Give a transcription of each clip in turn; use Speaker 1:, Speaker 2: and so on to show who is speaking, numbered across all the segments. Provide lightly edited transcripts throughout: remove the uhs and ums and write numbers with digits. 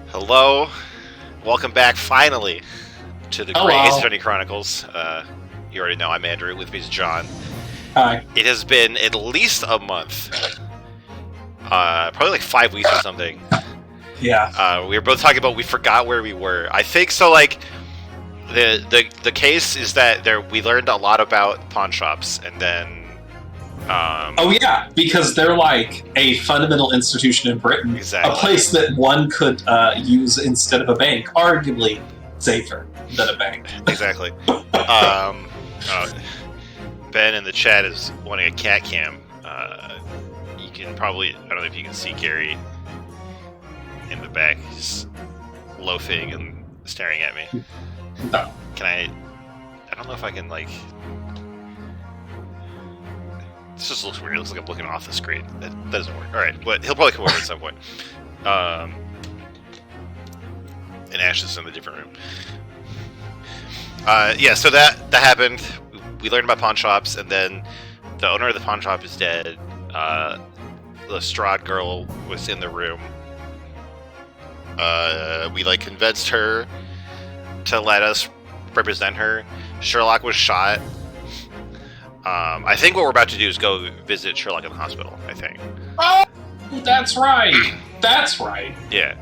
Speaker 1: Hello, welcome back finally to the Great Ace Attorney Chronicles. You already know I'm Andrew, with me is John.
Speaker 2: Hi.
Speaker 1: It has been at least a month, probably like 5 weeks or something.
Speaker 2: Yeah.
Speaker 1: We were both talking about we forgot where we were. I think so. Like the case is that we learned a lot about pawn shops, and then.
Speaker 2: Oh yeah, because they're like a fundamental institution in Britain,
Speaker 1: Exactly.
Speaker 2: a place that one could use instead of a bank, arguably safer than a bank.
Speaker 1: Exactly. Ben in the chat is wanting a cat cam. You can probably, I don't know if you can see Gary in the back. He's loafing and staring at me.
Speaker 2: No.
Speaker 1: Can I don't know if I can, like... This just looks weird. It looks like I'm looking off the screen. That doesn't work. Alright, but he'll probably come over at some point. And Ash is in a different room. Yeah, so that happened. We learned about pawn shops, and then the owner of the pawn shop is dead. The Strahd girl was in the room. We convinced her to let us represent her. Sherlock was shot. I think what we're about to do is go visit Sherlock in the hospital, I think.
Speaker 2: Oh, that's right. That's right.
Speaker 1: Yeah.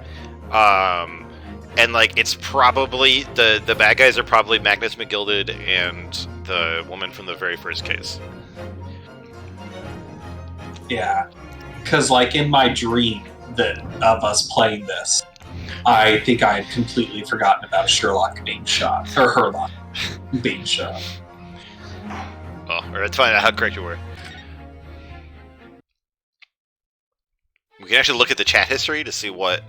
Speaker 1: And it's probably the bad guys are probably Magnus McGilded and the woman from the very first case.
Speaker 2: Yeah. Because in my dream of us playing this, I think I had completely forgotten about Sherlock being shot. Or Herlock being shot.
Speaker 1: Well, let's find out how correct you were. We can actually look at the chat history to see what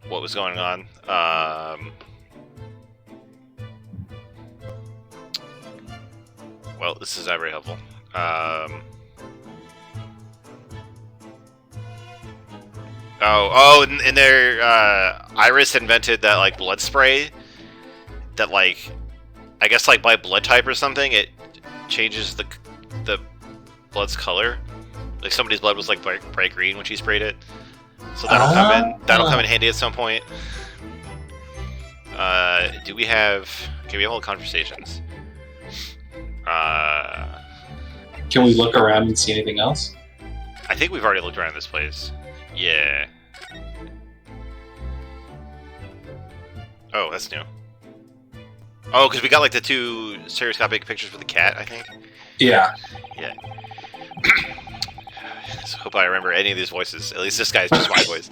Speaker 1: was going on. Well, this is not very helpful. And their Iris invented that blood spray that I guess by blood type or something it changes the blood's color. Like somebody's blood was bright green when she sprayed it. So that'll come in handy at some point. Do we have... Can we hold conversations?
Speaker 2: Can we look around and see anything else?
Speaker 1: I think we've already looked around this place. Yeah. Oh, that's new. Oh, because we got the two stereoscopic pictures for the cat, I think?
Speaker 2: Yeah.
Speaker 1: Yeah. So hope I remember any of these voices. At least this guy's just my voice.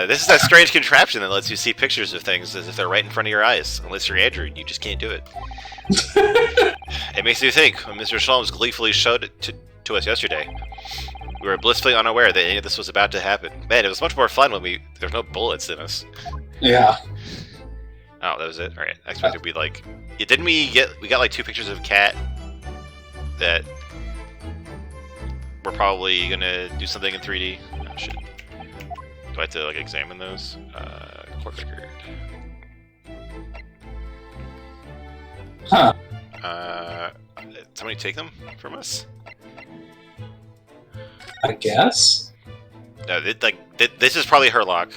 Speaker 1: This is that strange contraption that lets you see pictures of things as if they're right in front of your eyes. Unless you're Andrew, you just can't do it. It makes you think. When Mr. Sholmes gleefully showed it to us yesterday, we were blissfully unaware that any of this was about to happen. Man, it was much more fun when there were no bullets in us.
Speaker 2: Yeah.
Speaker 1: Oh, that was it? Alright. I expected to be yeah, didn't we got 2 pictures of a cat that we're probably gonna do something in 3D? Oh, shit. Do I have to examine those? Court record.
Speaker 2: Huh.
Speaker 1: Somebody take them from us?
Speaker 2: I guess?
Speaker 1: No, this is probably Herlock.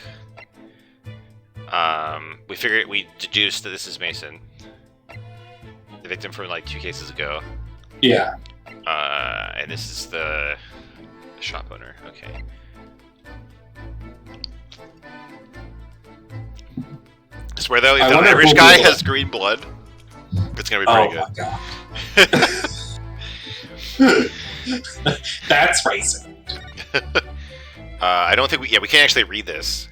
Speaker 1: We deduced that this is Mason, the victim from 2 cases ago.
Speaker 2: Yeah.
Speaker 1: And this is the shop owner. Okay. I swear though, if the Irish guy has green blood, it's gonna be pretty good.
Speaker 2: My God. That's racist.
Speaker 1: I don't think we can't actually read this.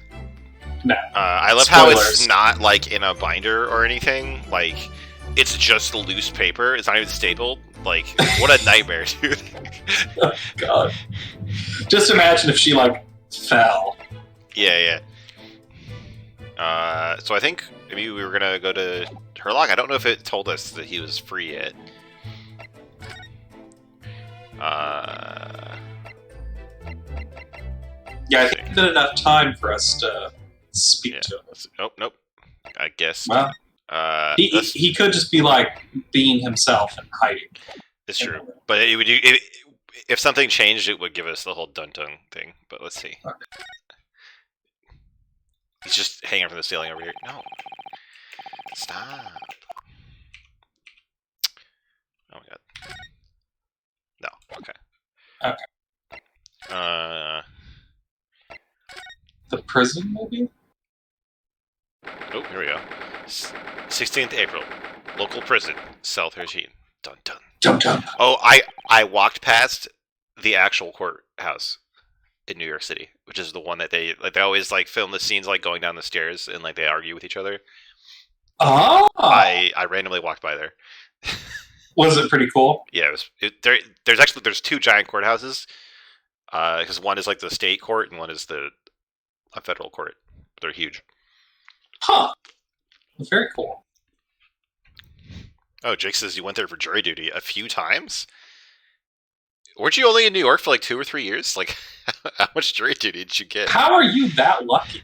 Speaker 2: No.
Speaker 1: I love how it's not in a binder or anything. It's just loose paper. It's not even stapled. What a nightmare, dude.
Speaker 2: Oh, God. Just imagine if she fell.
Speaker 1: Yeah. So I think maybe we were gonna go to Herlock. I don't know if it told us that he was free yet.
Speaker 2: Yeah, I think there's enough time for us to speak to him.
Speaker 1: Nope. I guess.
Speaker 2: Well, he could just be being himself and hiding.
Speaker 1: It's true, but if something changed, it would give us the whole dun-dun thing. But let's see.
Speaker 2: Okay.
Speaker 1: He's just hanging from the ceiling over here. No. Stop. Oh my god. No. Okay.
Speaker 2: Okay. The prison, maybe?
Speaker 1: Oh, here we go. 16th April. Local prison. Cell 13. Dun dun.
Speaker 2: Dun dun.
Speaker 1: Oh, I walked past the actual courthouse in New York City, which is the one that they always like film the scenes like going down the stairs and like they argue with each other.
Speaker 2: Oh!
Speaker 1: I randomly walked by there.
Speaker 2: Was it pretty cool?
Speaker 1: Yeah, there's two giant courthouses. Because one is like the state court and one is a federal court. They're huge.
Speaker 2: Huh. Very cool.
Speaker 1: Oh, Jake says you went there for jury duty a few times? Weren't you only in New York for like 2 or 3 years? Like, how much jury duty did you get?
Speaker 2: How are you that lucky?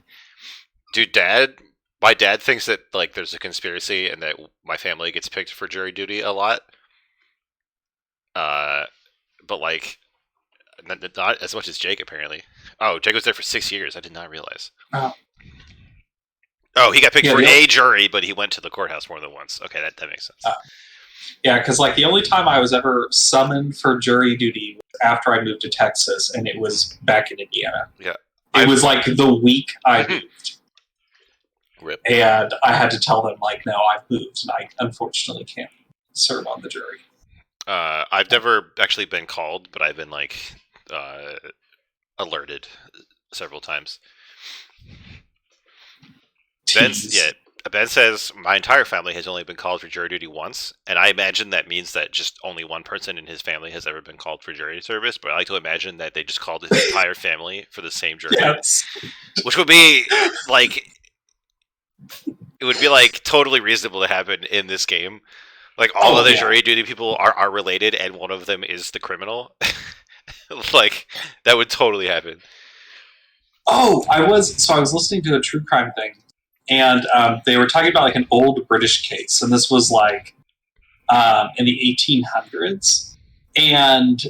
Speaker 1: Dude, my dad thinks that like there's a conspiracy and that my family gets picked for jury duty a lot. But like, not as much as Jake apparently. Oh, Jake was there for 6 years. I did not realize. Oh, he got picked for a jury, but he went to the courthouse more than once. Okay, that makes sense.
Speaker 2: Yeah, because like the only time I was ever summoned for jury duty was after I moved to Texas, and it was back in Indiana.
Speaker 1: Yeah,
Speaker 2: it was like the week I moved.
Speaker 1: Rip.
Speaker 2: And I had to tell them like, no, I've moved, and I unfortunately can't serve on the jury.
Speaker 1: I've never actually been called, but I've been like alerted several times. Ben says my entire family has only been called for jury duty once, and I imagine that means that just only one person in his family has ever been called for jury service. But I like to imagine that they just called his entire family for the same jury,
Speaker 2: yes.
Speaker 1: Which would be like, it would be like totally reasonable to happen in this game. Like all of the jury duty people are related, and one of them is the criminal. Like that would totally happen.
Speaker 2: Oh, I was listening to a true crime thing, and they were talking about like an old British case, and this was like in the 1800s, and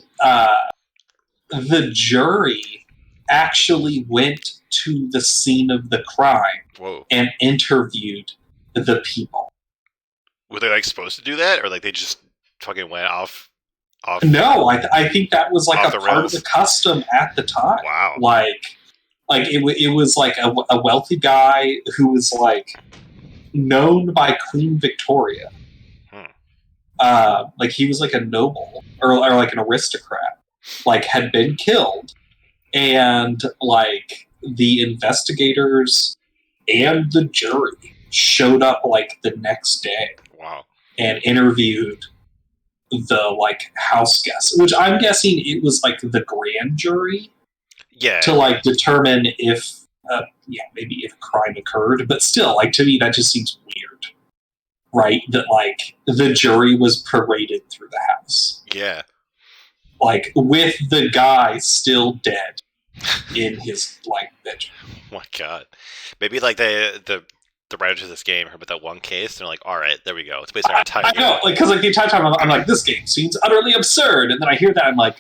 Speaker 2: the jury actually went to the scene of the crime and interviewed the people.
Speaker 1: Were they like supposed to do that, or like they just fucking went off?
Speaker 2: No, I think that was like a part of the custom at the time.
Speaker 1: Wow.
Speaker 2: Like it was like a wealthy guy who was like known by Queen Victoria. Like he was like a noble or like an aristocrat, like had been killed, and like the investigators and the jury showed up like the next day.
Speaker 1: Wow.
Speaker 2: And interviewed the like house guests, which I'm guessing it was like the grand jury.
Speaker 1: Yeah.
Speaker 2: To like determine if, maybe if a crime occurred, but still, like to me, that just seems weird, right? That like the jury was paraded through the house.
Speaker 1: Yeah.
Speaker 2: Like with the guy still dead in his like bedroom.
Speaker 1: Oh my god. Maybe like the writers of this game heard about that one case, and they're like, all right, there we go. It's based on our entire game.
Speaker 2: I know, like, because like the entire time I'm like, this game seems utterly absurd, and then I hear that, I'm like,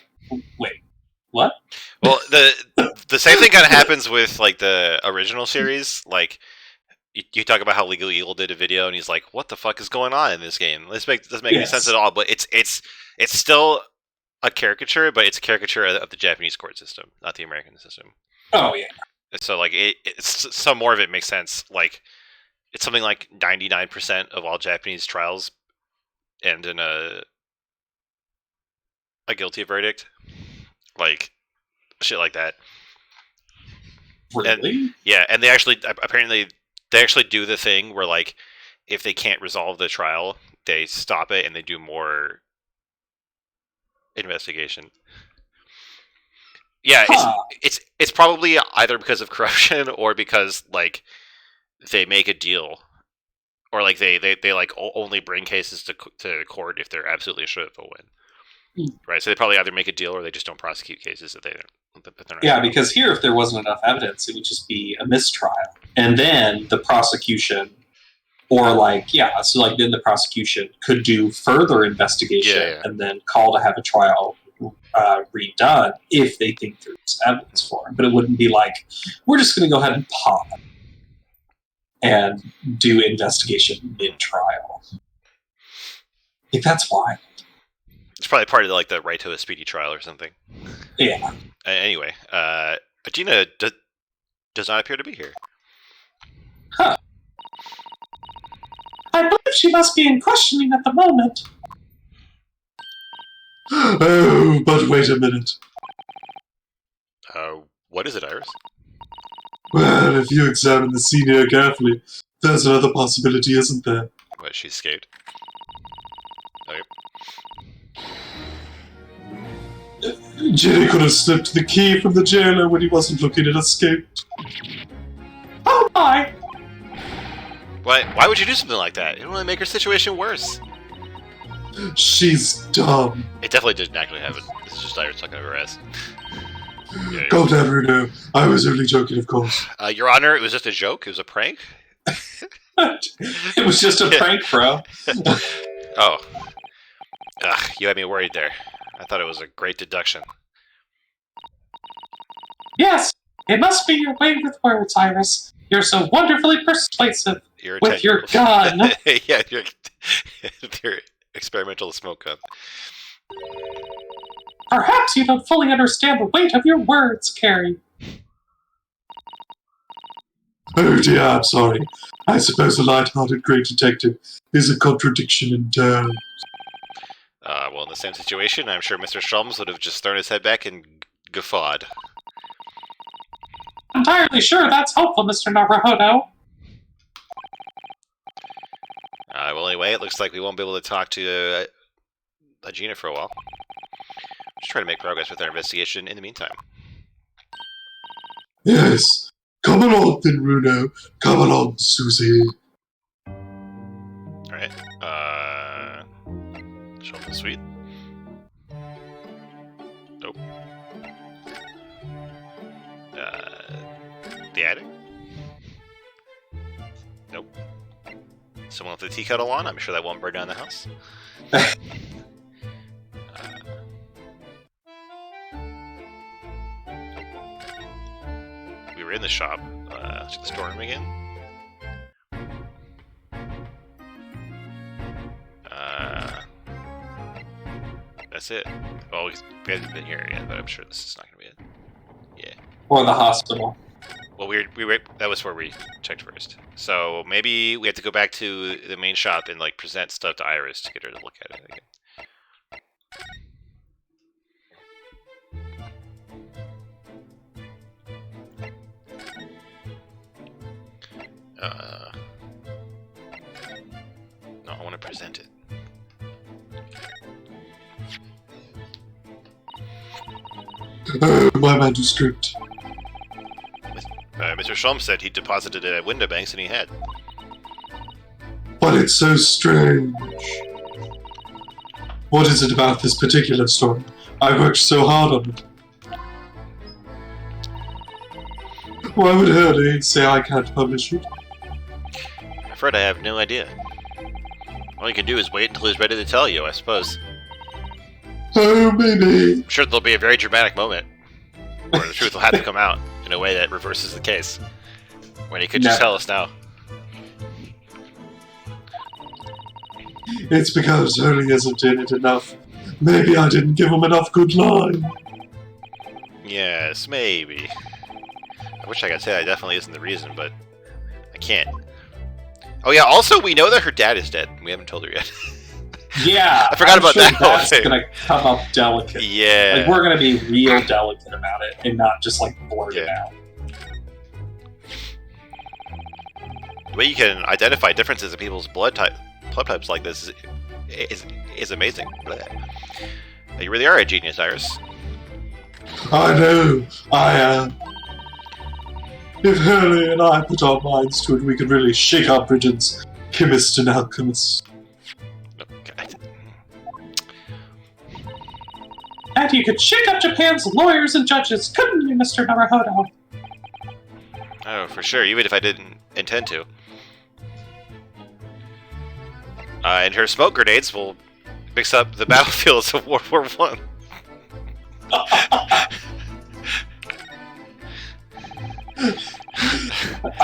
Speaker 2: wait, what?
Speaker 1: Well, the same thing kind of happens with like the original series. Like you talk about how Legal Eagle did a video, and he's like, "What the fuck is going on in this game? This doesn't make any sense at all." But it's still a caricature, but it's a caricature of the Japanese court system, not the American system.
Speaker 2: Oh yeah.
Speaker 1: So like it's some more of it makes sense. Like it's something like 99% of all Japanese trials end in a guilty verdict. Like shit like that.
Speaker 2: Really?
Speaker 1: And they actually apparently do the thing where like if they can't resolve the trial, they stop it and they do more investigation. Yeah, it's probably either because of corruption or because like they make a deal, or like they like only bring cases to court if they're absolutely sure they'll win. Right, so they probably either make a deal or they just don't prosecute cases that they're not.
Speaker 2: Yeah, because here, if there wasn't enough evidence, it would just be a mistrial, and then the prosecution, or like then the prosecution could do further investigation and then call to have a trial redone if they think there's evidence for him. But it wouldn't be like, we're just going to go ahead and pause and do investigation mid-trial. Like, that's why.
Speaker 1: It's probably part of like the right to a speedy trial or something.
Speaker 2: Yeah.
Speaker 1: Anyway, Agena does not appear to be here.
Speaker 2: Huh. I believe she must be in questioning at the moment. Oh, but wait a minute.
Speaker 1: What is it, Iris?
Speaker 2: Well, if you examine the scene here carefully, there's another possibility, isn't there?
Speaker 1: What, she's escaped? Okay.
Speaker 2: Ginny could have slipped the key from the jailer when he wasn't looking and escaped. Oh my!
Speaker 1: Why would you do something like that? It would only make her situation worse.
Speaker 2: She's dumb.
Speaker 1: It definitely didn't actually happen. This is just Iris talking over her ass. Yeah.
Speaker 2: God ever know. I was only joking, of course.
Speaker 1: Your Honor, it was just a joke? It was a prank?
Speaker 2: It was just a prank, bro.
Speaker 1: Oh. Ugh, you had me worried there. I thought it was a great deduction.
Speaker 2: Yes, it must be your way with words, Iris. You're so wonderfully persuasive with your gun.
Speaker 1: Yeah, your experimental smoke gun.
Speaker 2: Perhaps you don't fully understand the weight of your words, Carrie. Oh dear, I'm sorry. I suppose a light-hearted great detective is a contradiction in terms.
Speaker 1: Well, in the same situation, I'm sure Mr. Sholmes would have just thrown his head back and guffawed.
Speaker 2: I'm entirely sure that's helpful, Mr. Naruhodo.
Speaker 1: Well, anyway, it looks like we won't be able to talk to Agena for a while. Just try to make progress with our investigation in the meantime.
Speaker 2: Yes. Come along, then, Runo. Come along, Susie.
Speaker 1: Alright, show up the suite. Nope. The attic? Nope. Someone with a tea kettle on? I'm sure that won't burn down the house. We were in the shop. Let's check the storeroom again. That's it. Well, we haven't been here yet, but I'm sure this is not going to be it. Yeah. Or the hospital. Well, we were that was where we checked first. So maybe we have to go back to the main shop and like present stuff to Iris to get her to look at it again. No, I want to present it.
Speaker 2: My manuscript.
Speaker 1: Mr. Sholmes said he deposited it at Window Banks and he had.
Speaker 2: But it's so strange. What is it about this particular story? I worked so hard on it. Why would Hurley say I can't publish it?
Speaker 1: I'm afraid I have no idea. All you can do is wait until he's ready to tell you, I suppose.
Speaker 2: Oh, maybe.
Speaker 1: I'm sure there'll be a very dramatic moment where the truth will have to come out in a way that reverses the case. When he could just tell us now.
Speaker 2: It's because Hurley isn't in it enough. Maybe I didn't give him enough good line.
Speaker 1: Yes, maybe. I wish I could say that definitely isn't the reason, but I can't. Oh yeah, also we know that her dad is dead. We haven't told her yet. Yeah, I forgot about that.
Speaker 2: That's gonna come up delicate.
Speaker 1: Yeah,
Speaker 2: like we're gonna be real delicate about it and not just like blurt it out.
Speaker 1: The way you can identify differences in people's blood types like this is amazing. You really are a genius, Iris.
Speaker 2: I know, I am. If Hurley and I put our minds to it, we could really shake up Britain's chemists and alchemists. And you could shake up Japan's lawyers and judges, couldn't you, Mr. Naruhodo?
Speaker 1: Oh, for sure, even if I didn't intend to. And her smoke grenades will mix up the battlefields of World War I.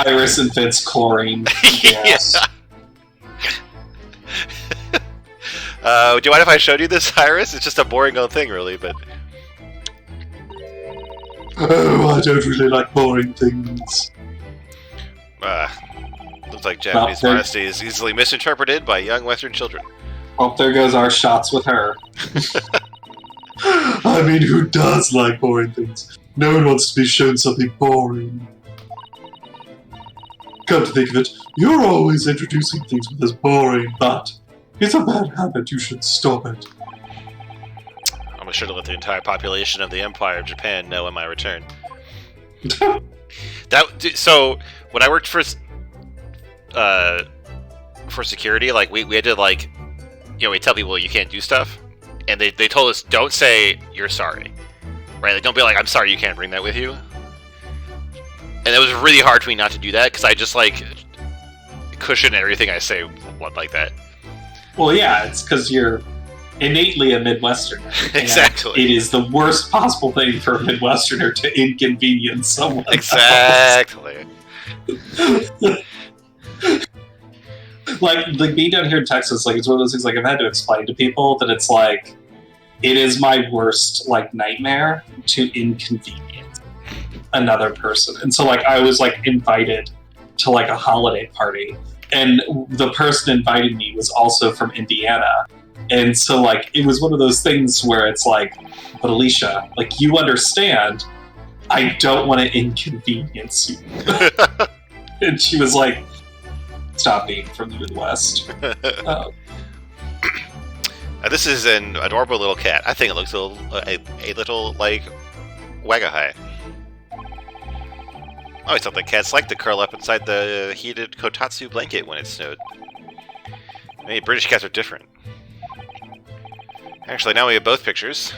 Speaker 2: Iris invents chlorine gas.
Speaker 1: Do you mind if I showed you this, Iris? It's just a boring old thing, really, but...
Speaker 2: Oh, I don't really like boring things.
Speaker 1: Looks like Japanese modesty is easily misinterpreted by young Western children.
Speaker 2: Oh, there goes our shots with her. I mean, who does like boring things? No one wants to be shown something boring. Come to think of it, you're always introducing things with as boring, but it's a bad habit. You should stop it.
Speaker 1: I'm sure to let the entire population of the Empire of Japan know when my return. So when I worked for security, like we had to like, you know, we tell people you can't do stuff, and they told us don't say you're sorry, right? Like, don't be like I'm sorry you can't bring that with you. And it was really hard for me not to do that because I just like cushion everything I say like that. Well,
Speaker 2: yeah, it's because you're innately a Midwesterner.
Speaker 1: Exactly.
Speaker 2: It is the worst possible thing for a Midwesterner to inconvenience someone.
Speaker 1: Exactly.
Speaker 2: like being down here in Texas, like it's one of those things. Like I've had to explain to people that it's like it is my worst like nightmare to inconvenience another person. And so like I was like invited to like a holiday party, and the person inviting me was also from Indiana. And so, like, it was one of those things where it's like, but Alicia, like, you understand, I don't want to inconvenience you. And she was like, stop being from the Midwest.
Speaker 1: This is an adorable little cat. I think it looks a little like Wagahai. I always thought that cats like to curl up inside the heated Kotatsu blanket when it snowed. Maybe British cats are different. Actually, now we have both pictures.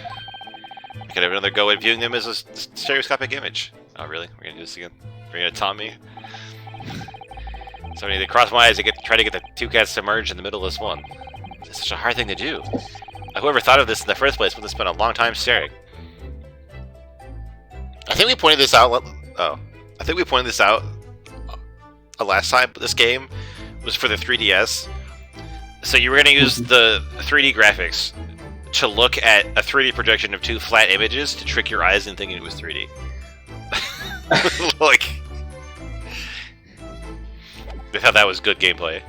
Speaker 1: I could have another go at viewing them as a stereoscopic image. Oh, really? We're gonna do this again? We're gonna taunt me? So I need to cross my eyes to try to get the two cats to merge in the middle of this one. It's such a hard thing to do. Whoever thought of this in the first place would have spent a long time staring. I think we pointed this out. I think we pointed this out last time. But this game was for the 3DS, so you were gonna use the 3D graphics to look at a 3D projection of two flat images to trick your eyes into thinking it was 3D. Like, they thought that was good gameplay.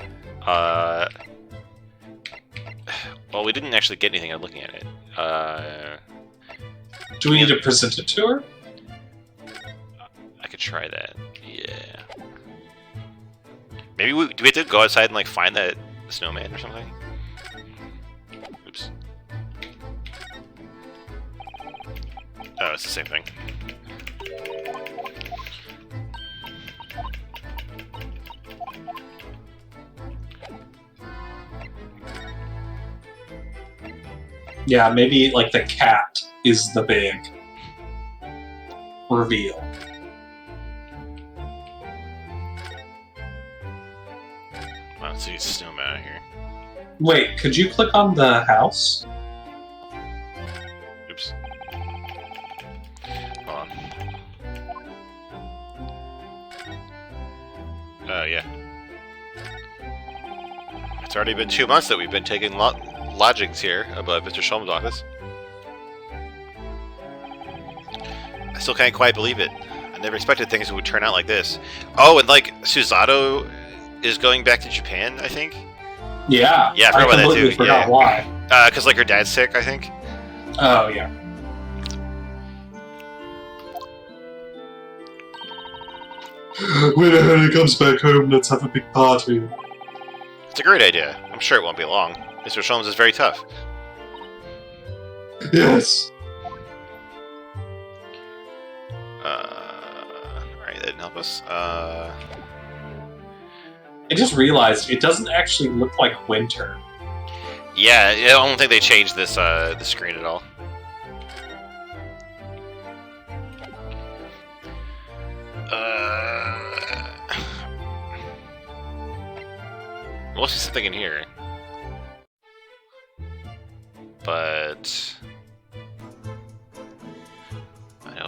Speaker 1: Well, we didn't actually get anything on looking at it.
Speaker 2: Do we need to present it to her?
Speaker 1: I could try that. Yeah. Maybe do we have to go outside and like find that snowman or something? Oops. Oh, it's the same thing.
Speaker 2: Yeah, maybe like the cat is the big reveal.
Speaker 1: Wow, let's see a snowman out here.
Speaker 2: Wait, could you click on the house?
Speaker 1: Oops. Hold on. Yeah. It's already been 2 months that we've been taking lodgings here above Mr. Shulman's office. I still can't quite believe it. I never expected things would turn out like this. Oh, and like Susato is going back to Japan, I think.
Speaker 2: Yeah.
Speaker 1: Yeah, I forgot about that too.
Speaker 2: Forgot why.
Speaker 1: Because like her dad's sick, I think.
Speaker 2: Oh yeah. When Harry comes back home, let's have a big party.
Speaker 1: It's a great idea. I'm sure it won't be long. Mr. Sholmes is very tough.
Speaker 2: Yes.
Speaker 1: Alright, that didn't help us.
Speaker 2: I just realized it doesn't actually look like winter.
Speaker 1: Yeah, I don't think they changed this the screen at all. Mostly something in here.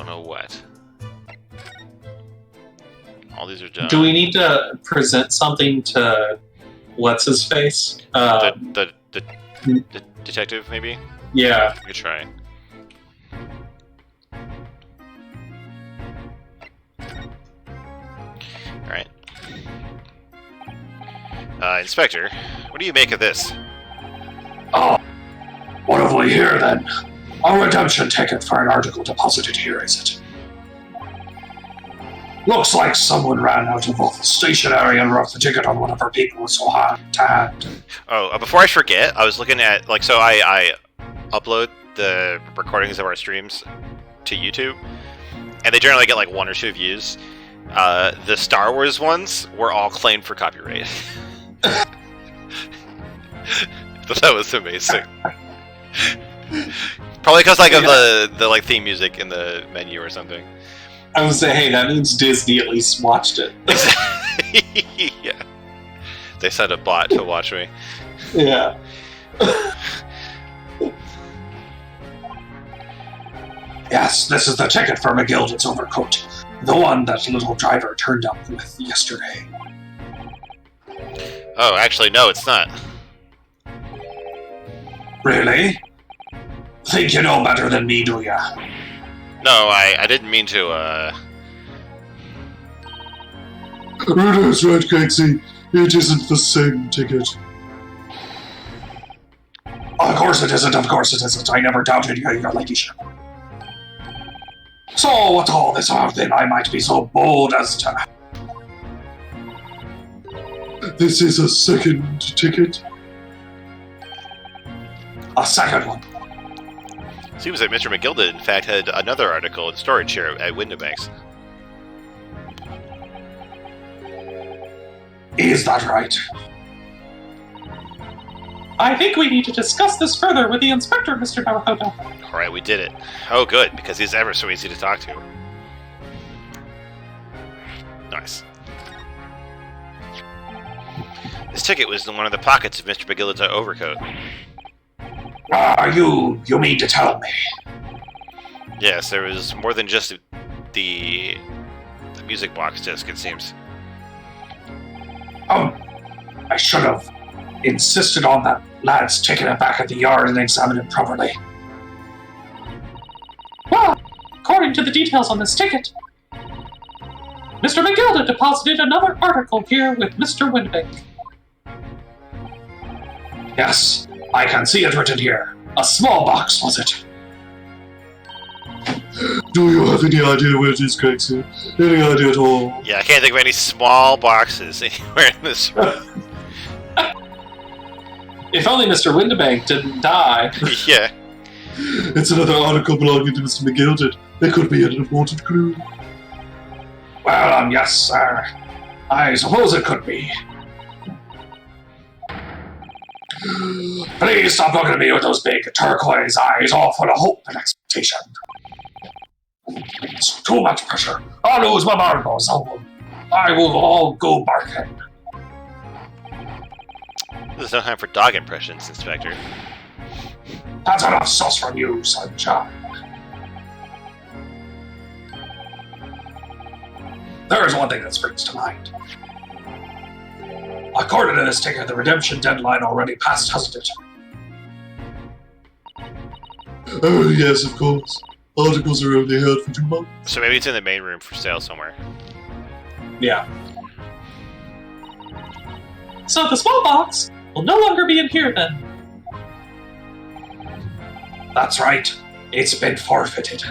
Speaker 1: don't know what. All these are done.
Speaker 2: Do we need to present something to what's his face?
Speaker 1: The detective, maybe?
Speaker 2: Yeah.
Speaker 1: We could try. Alright. Inspector, what do you make of this?
Speaker 3: Oh, what have we here then? A redemption ticket for an article deposited here, is it? Looks like someone ran out of all the stationery and wrote the ticket on one of our people with so hard to hand.
Speaker 1: Oh, before I forget, I was looking at, like, so I upload the recordings of our streams to YouTube, and they generally get like 1 or 2 views. The Star Wars ones were all claimed for copyright. So that was amazing. Probably because like of the like theme music in the menu or something.
Speaker 2: I would say, hey, that means Disney at least watched it.
Speaker 1: Yeah. They sent a bot to watch me.
Speaker 2: Yeah.
Speaker 3: Yes, this is the ticket for McGilded's overcoat. The one that little driver turned up with yesterday.
Speaker 1: Oh, actually, no, it's not.
Speaker 3: Really? Think you know better than me, do ya?
Speaker 1: No, I didn't mean to,
Speaker 4: It is right, Gexy. It isn't the same ticket.
Speaker 3: Of course it isn't, of course it isn't. I never doubted you, your ladyship. So, what's all this about then? I might be so bold as to...
Speaker 4: This is a second ticket.
Speaker 3: A second one.
Speaker 1: Seems that Mr. McGilded, in fact, had another article in storage here at Windibanks.
Speaker 3: Is that right?
Speaker 2: I think we need to discuss this further with the inspector, Mr. Naruhodo.
Speaker 1: Alright, we did it. Oh, good, because he's ever so easy to talk to. Nice. This ticket was in one of the pockets of Mr. McGilled's overcoat.
Speaker 3: You mean to tell me?
Speaker 1: Yes, there was more than just the music box disc, it seems.
Speaker 3: I should have insisted on that lad's taking it back at the yard and examining it properly.
Speaker 2: Well, according to the details on this ticket, Mr. McGilda deposited another article here with Mr. Winbank.
Speaker 3: Yes, I can see it written here. A small box, was it?
Speaker 4: Do you have any idea where it is, Gexy? Any idea at all?
Speaker 1: Yeah, I can't think of any small boxes anywhere in this room.
Speaker 2: If only Mr. Winbank didn't die.
Speaker 1: Yeah.
Speaker 4: It's another article belonging to Mr. McGilded. It could be an important clue.
Speaker 3: Well, yes, sir. I suppose it could be. Please stop looking at me with those big turquoise eyes, all full of hope and expectation. It's too much pressure. I'll lose my marbles. I will all go barking.
Speaker 1: There's no time for dog impressions, Inspector.
Speaker 3: That's enough sauce from you, sunshine. There is one thing that springs to mind. According to this ticket, the redemption deadline already passed, hasn't it?
Speaker 4: Oh, yes, of course. Articles are only held for 2 months.
Speaker 1: So maybe it's in the main room for sale somewhere.
Speaker 2: Yeah. So the small box will no longer be in here then.
Speaker 3: That's right. It's been forfeited.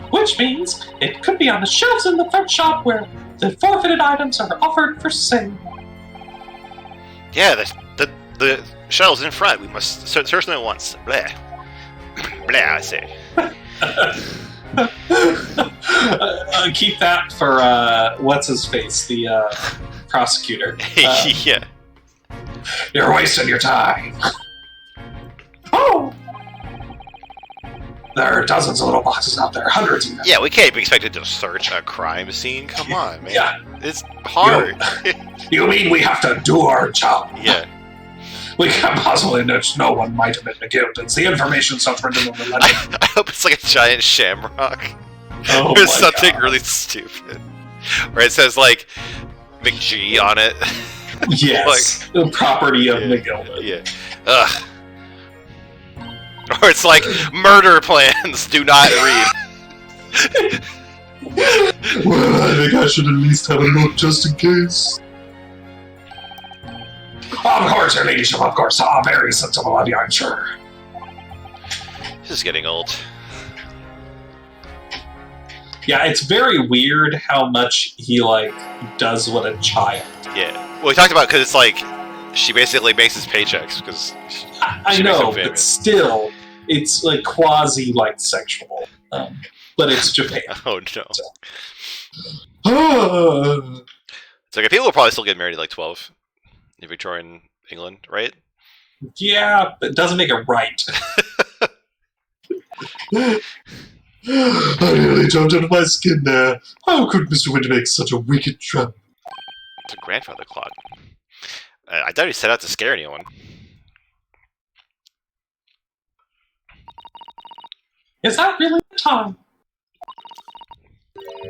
Speaker 2: Which means it could be on the shelves in the front shop where the forfeited items are offered for sale.
Speaker 1: Yeah, the shelves in front. We must search them at once. Blah. Blah, I say.
Speaker 2: Keep that for, what's his face, the prosecutor.
Speaker 1: Yeah.
Speaker 3: You're wasting your time.
Speaker 2: Oh!
Speaker 3: There are dozens of little boxes out there, hundreds of them.
Speaker 1: Yeah, we can't be expected to search a crime scene. Come on, man.
Speaker 3: Yeah.
Speaker 1: It's hard.
Speaker 3: You mean we have to do our job?
Speaker 1: Yeah.
Speaker 3: We can't possibly know no one might have been McGildens. The information's not written in the legend.
Speaker 1: I hope it's like a giant shamrock.
Speaker 2: Oh
Speaker 1: Or
Speaker 2: my
Speaker 1: something
Speaker 2: God.
Speaker 1: really stupid. Or it says like McG on it.
Speaker 2: Yes, the property of
Speaker 1: Yeah.
Speaker 2: McGilda.
Speaker 1: Yeah. Ugh. Or it's like murder plans. Do not read.
Speaker 4: Well, I think I should at least have a look just in case.
Speaker 3: Of course, your ladyship, of course. Ah, very sensible of you, I'm sure.
Speaker 1: This is getting old.
Speaker 2: Yeah, it's very weird how much he like does what a child.
Speaker 1: Yeah. Well, we talked about because it's like she basically makes his paychecks because.
Speaker 2: I
Speaker 1: She makes
Speaker 2: know,
Speaker 1: him
Speaker 2: but
Speaker 1: famous.
Speaker 2: still, it's like quasi like sexual. But it's Japan.
Speaker 1: Oh no.
Speaker 4: Ah,
Speaker 1: It's like people will probably still get married at like 12 in Victorian England, right?
Speaker 2: Yeah, but it doesn't make it right.
Speaker 4: I nearly jumped out of my skin there. How could Mr. Winter make such a wicked trap?
Speaker 1: It's a grandfather clock. I doubt he set out to scare anyone.
Speaker 2: Is that really the time?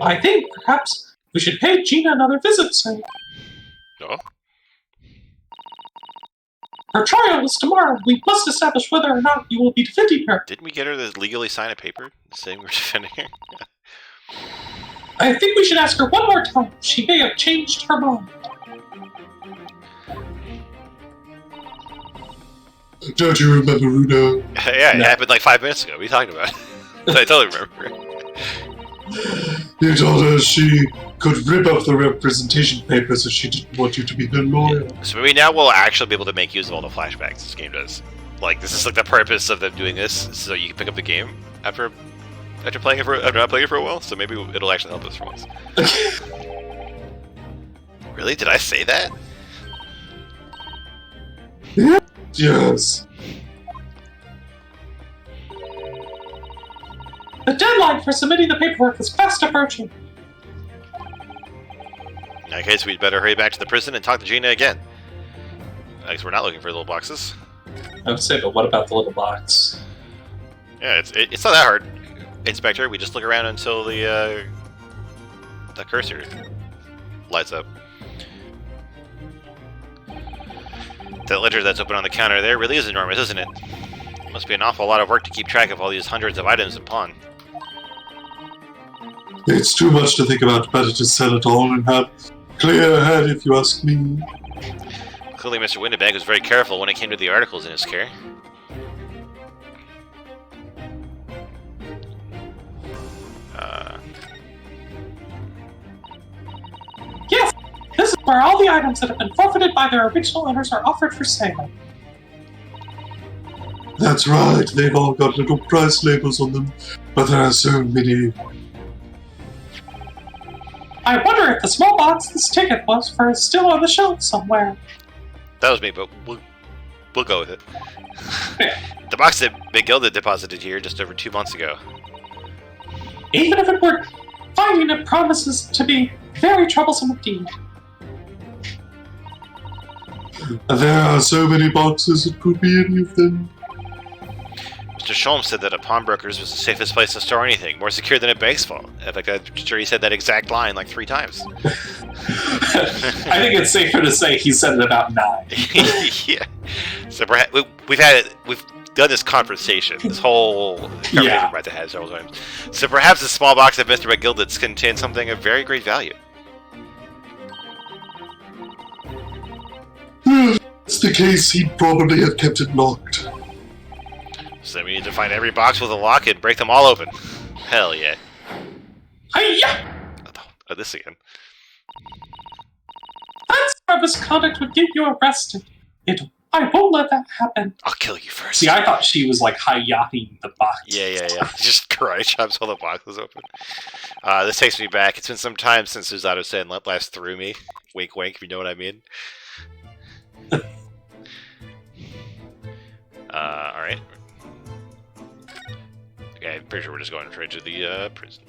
Speaker 2: I think perhaps we should pay Gina another visit soon.
Speaker 1: No?
Speaker 2: Her trial is tomorrow. We must establish whether or not you will be defending her.
Speaker 1: Didn't we get her to legally sign a paper saying we're defending her?
Speaker 2: I think we should ask her one more time. She may have changed her mind.
Speaker 4: Don't you remember, Runo?
Speaker 1: Yeah, it
Speaker 2: No.
Speaker 1: happened like 5 minutes ago. What are you talking about? I totally remember.
Speaker 4: You told her she could rip up the representation papers if she didn't want you to be her lawyer.
Speaker 1: So maybe now we'll actually be able to make use of all the flashbacks this game does. Like, this is like the purpose of them doing this, so you can pick up the game after playing it after not playing it for a while. So maybe it'll actually help us for once. Really? Did I say that?
Speaker 4: Yes.
Speaker 2: The deadline for submitting the paperwork is fast approaching.
Speaker 1: In that case, we'd better hurry back to the prison and talk to Gina again. Because we're not looking for little boxes.
Speaker 2: I would say, but what about the little box?
Speaker 1: Yeah, it's not that hard, Inspector. We just look around until the cursor lights up. That ledger that's open on the counter there really is enormous, isn't it? Must be an awful lot of work to keep track of all these hundreds of items in pawn.
Speaker 4: It's too much to think about. Better to sell it all and have clear head, if you ask me.
Speaker 1: Clearly, Mr. Winterbank was very careful when it came to the articles in his care.
Speaker 2: Yes, this is where all the items that have been forfeited by their original owners are offered for sale.
Speaker 4: That's right. They've all got little price labels on them, but there are so many.
Speaker 2: I wonder if the small box this ticket was for is still on the shelf somewhere.
Speaker 1: That was me, but we'll go with it.
Speaker 2: Yeah.
Speaker 1: The box that McGilda deposited here just over 2 months ago.
Speaker 2: Even if it were, finding it promises to be very troublesome indeed.
Speaker 4: There are so many boxes, it could be any of them.
Speaker 1: Mr. Sholmes said that a pawnbroker's was the safest place to store anything, more secure than a bank's vault. In fact, I'm sure he said that exact line like 3 times.
Speaker 2: I think it's safer to say he said it about 9.
Speaker 1: Yeah. So we've done this conversation, this whole conversation
Speaker 2: Yeah.
Speaker 1: we're about to have several times. So perhaps the small box of Mr. McGilded contains something of very great value.
Speaker 4: If that's the case, he'd probably have kept it locked.
Speaker 1: So we need to find every box with a lock and break them all open. Hell yeah.
Speaker 2: Hiya!
Speaker 1: Oh, this again.
Speaker 2: That sort of misconduct would get you arrested. I won't let that happen.
Speaker 1: I'll kill you first.
Speaker 2: See, I thought she was like hi-yahing the box.
Speaker 1: Yeah. Just karate chops while the box was open. This takes me back. It's been some time since Susato said and let last through me. Wink, wink, if you know what I mean. Alright. Okay, I'm pretty sure we're just going straight to the prison.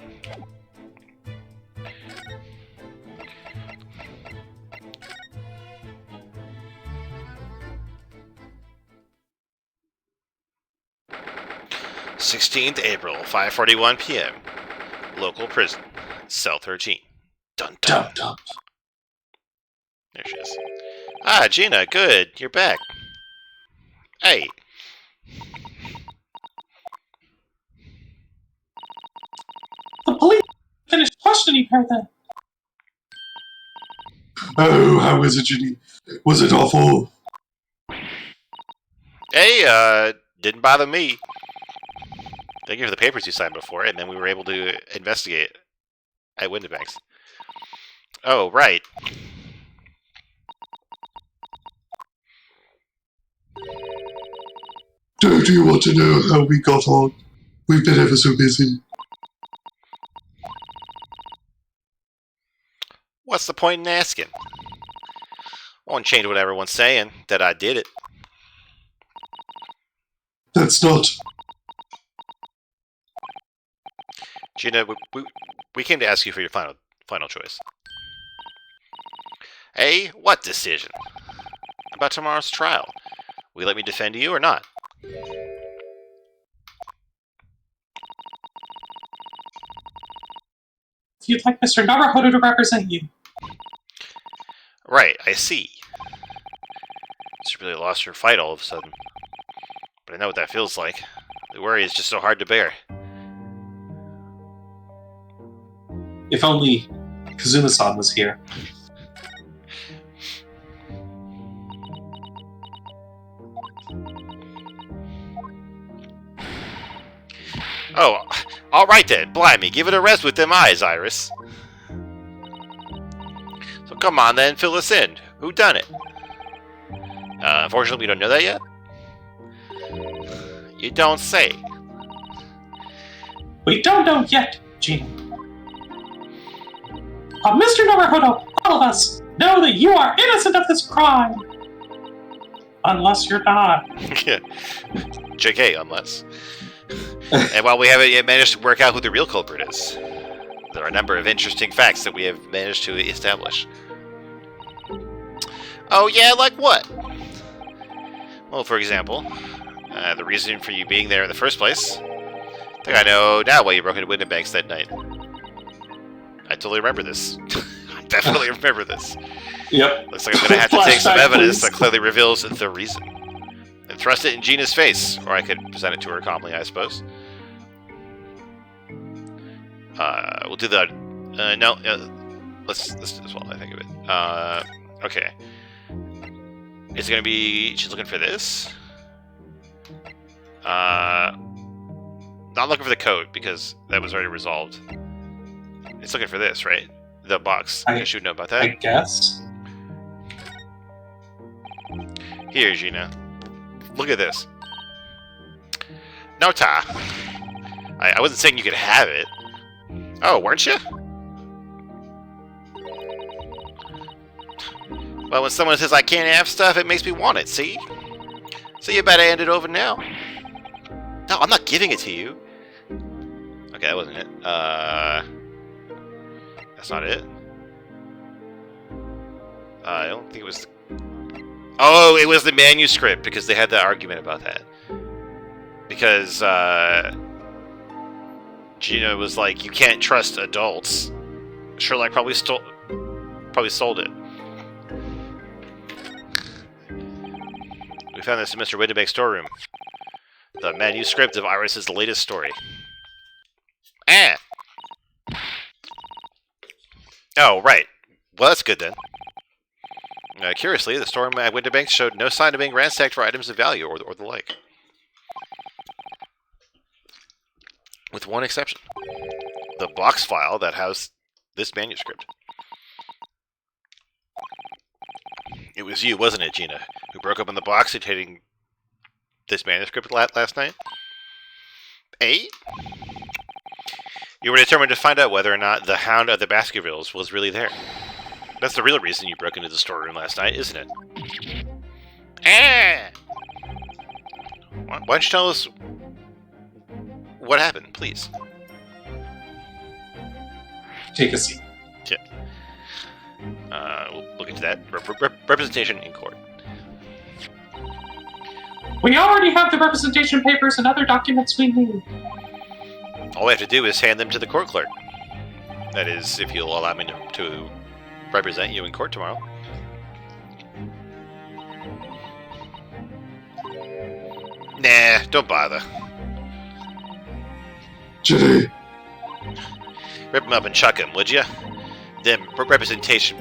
Speaker 1: 16th April, 5:41 p.m. Local prison, cell 13. Dun dun.
Speaker 3: Dum dum.
Speaker 1: There she is. Ah, Gina, good. You're back. Hey.
Speaker 2: The police finished questioning her then.
Speaker 4: Oh, how was it, Ginny? Was it awful?
Speaker 1: Hey, didn't bother me. Thank you for the papers you signed before, and then we were able to investigate at Windibanks. Oh, right.
Speaker 4: Do you want to know how we got on? We've been ever so busy.
Speaker 1: What's the point in asking? Won't change what everyone's saying, that I did it.
Speaker 4: That's not...
Speaker 1: Gina, we came to ask you for your final choice. Hey, what decision? About tomorrow's trial. Will you let me defend you or not?
Speaker 2: If you'd like Mr. Naruhodo to represent you.
Speaker 1: Right, I see. She really lost her fight all of a sudden. But I know what that feels like. The worry is just so hard to bear.
Speaker 2: If only Kazuma-san was here.
Speaker 1: Oh, alright then, blimey, give it a rest with them eyes, Iris. So come on then, fill us in. Who done it? Unfortunately, we don't know that yet. You don't say.
Speaker 2: We don't know yet, Gina. Mr. Naruhodo, all of us know that you are innocent of this crime. Unless you're not.
Speaker 1: JK, unless. And while we haven't yet managed to work out who the real culprit is, there are a number of interesting facts that we have managed to establish. Oh yeah, like what? Well, for example, the reason for you being there in the first place. I think I know now why you broke into Windibanks that night. I totally remember this. I definitely remember this.
Speaker 2: Yep.
Speaker 1: Looks like I'm going to have to take some
Speaker 2: Flashback,
Speaker 1: evidence
Speaker 2: please.
Speaker 1: that clearly reveals the reason. And thrust it in Gina's face. Or I could present it to her calmly, I suppose. We'll do that. No, let's do this while I think of it. Okay. Is it going to be... She's looking for this? Not looking for the code, because that was already resolved. It's looking for this, right? The box. I should know about
Speaker 2: I
Speaker 1: that.
Speaker 2: guess.
Speaker 1: Here, Gina. Look at this. No, Ta. I wasn't saying you could have it. Oh, weren't you? Well, when someone says I can't have stuff, it makes me want it, see? So you better hand it over now. No, I'm not giving it to you. Okay, that wasn't it. That's not it. I don't think it was... Oh, it was the manuscript, because they had that argument about that. Because, Gina was like, you can't trust adults. Sherlock probably sold it. We found this in Mr. Windibank's storeroom. The manuscript of Iris's latest story. Ah! Oh, right. Well, that's good then. Curiously, the storeroom at Windibanks showed no sign of being ransacked for items of value or the like. With one exception. The box file that housed this manuscript. It was you, wasn't it, Gina, who broke open the box containing this manuscript last night? Eh? You were determined to find out whether or not the Hound of the Baskervilles was really there. That's the real reason you broke into the storeroom last night, isn't it? Ah! Why don't you tell us what happened, please?
Speaker 2: Take a seat.
Speaker 1: We'll look into that. Representation in court.
Speaker 2: We already have the representation papers and other documents we need.
Speaker 1: All we have to do is hand them to the court clerk. That is, if you'll allow me to represent you in court tomorrow. Nah, don't bother.
Speaker 4: Ginny,
Speaker 1: Rip them up and chuck them, would you? Them representation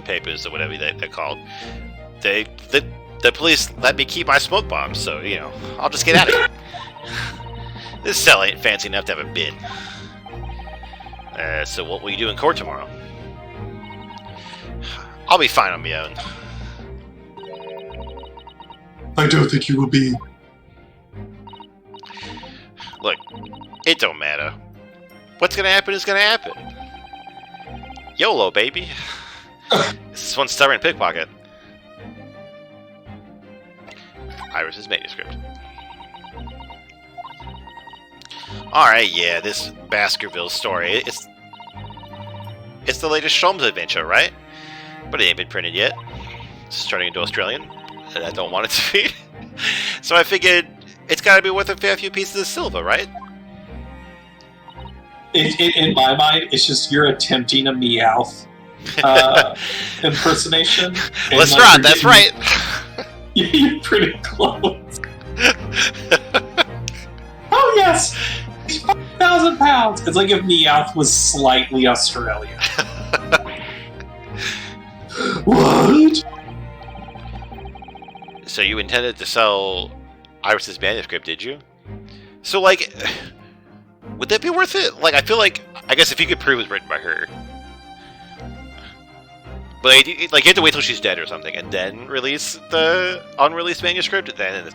Speaker 1: papers, or whatever they're called. The police let me keep my smoke bombs, so, you know, I'll just get out of here. This cell ain't fancy enough to have a bin. So what will you do in court tomorrow? I'll be fine on my own.
Speaker 4: I don't think you will be.
Speaker 1: Look, it don't matter. What's gonna happen is gonna happen. YOLO, baby. This is one stubborn pickpocket. Iris's manuscript. Alright, yeah, this Baskerville story, it's the latest Sholmes adventure, right? But it ain't been printed yet. It's turning into Australian, and I don't want it to be. So I figured it's gotta be worth a fair few pieces of silver, right?
Speaker 2: In my mind, it's just you're attempting a Meowth impersonation.
Speaker 1: Lestrade, that's right!
Speaker 2: You're pretty close. Oh yes, 5,000 pounds. It's like if Meowth was slightly Australian.
Speaker 4: What?
Speaker 1: So you intended to sell Iris's manuscript, did you? So, like, would that be worth it? Like, I feel like, I guess if you could prove it was written by her. But, like, you have to wait till she's dead or something, and then release the unreleased manuscript, then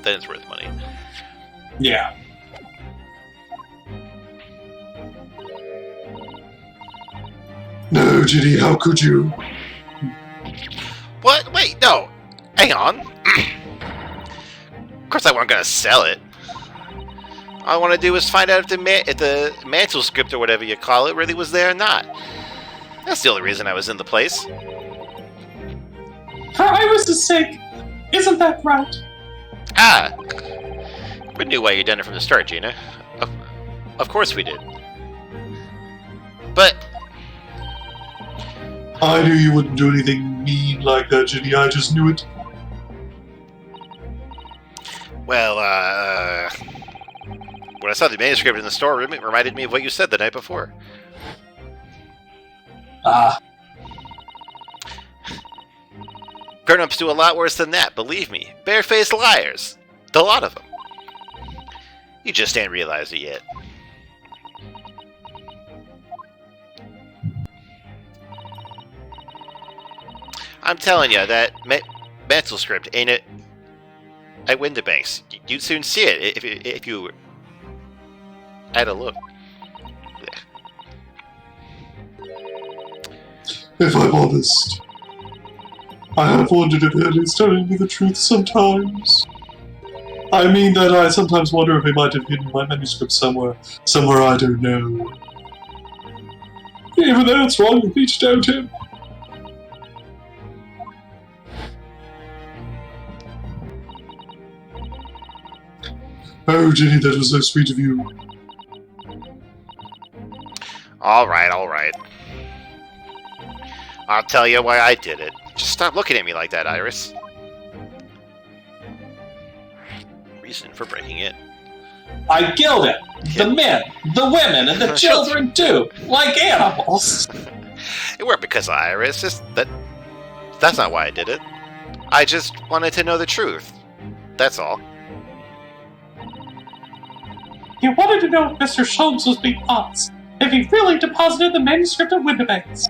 Speaker 1: it's worth money.
Speaker 2: Yeah.
Speaker 4: No, Ginny, how could you?
Speaker 1: What? Wait, no. Hang on. Of course I wasn't gonna sell it. All I want to do is find out if the mantle script or whatever you call it really was there or not. That's the only reason I was in the place.
Speaker 2: For Iris's sake, isn't that right?
Speaker 1: Ah! We knew why you'd done it from the start, Gina. Of course we did. But...
Speaker 4: I knew you wouldn't do anything mean like that, Ginny. I just knew it.
Speaker 1: Well, when I saw the manuscript in the store, it reminded me of what you said the night before. Grown-ups do a lot worse than that, believe me. Barefaced liars. The lot of them. You just ain't realized it yet. I'm telling you, that mantle script ain't it at Windibanks. You'd soon see it if you had a look.
Speaker 4: If I'm honest, I have wondered if Ellie's telling me the truth sometimes. I mean that I sometimes wonder if he might have hidden my manuscript somewhere I don't know. Even though it's wrong of me to doubt him. Oh, Ginny, that was so sweet of you.
Speaker 1: Alright. I'll tell you why I did it. Just stop looking at me like that, Iris. Reason for breaking it.
Speaker 2: I killed it. The men, the women, and the children too, like animals.
Speaker 1: It weren't because of Iris. That's not why I did it. I just wanted to know the truth. That's all.
Speaker 2: You wanted to know if Mr. Sholmes was being honest, if he really deposited the manuscript at Windibanks.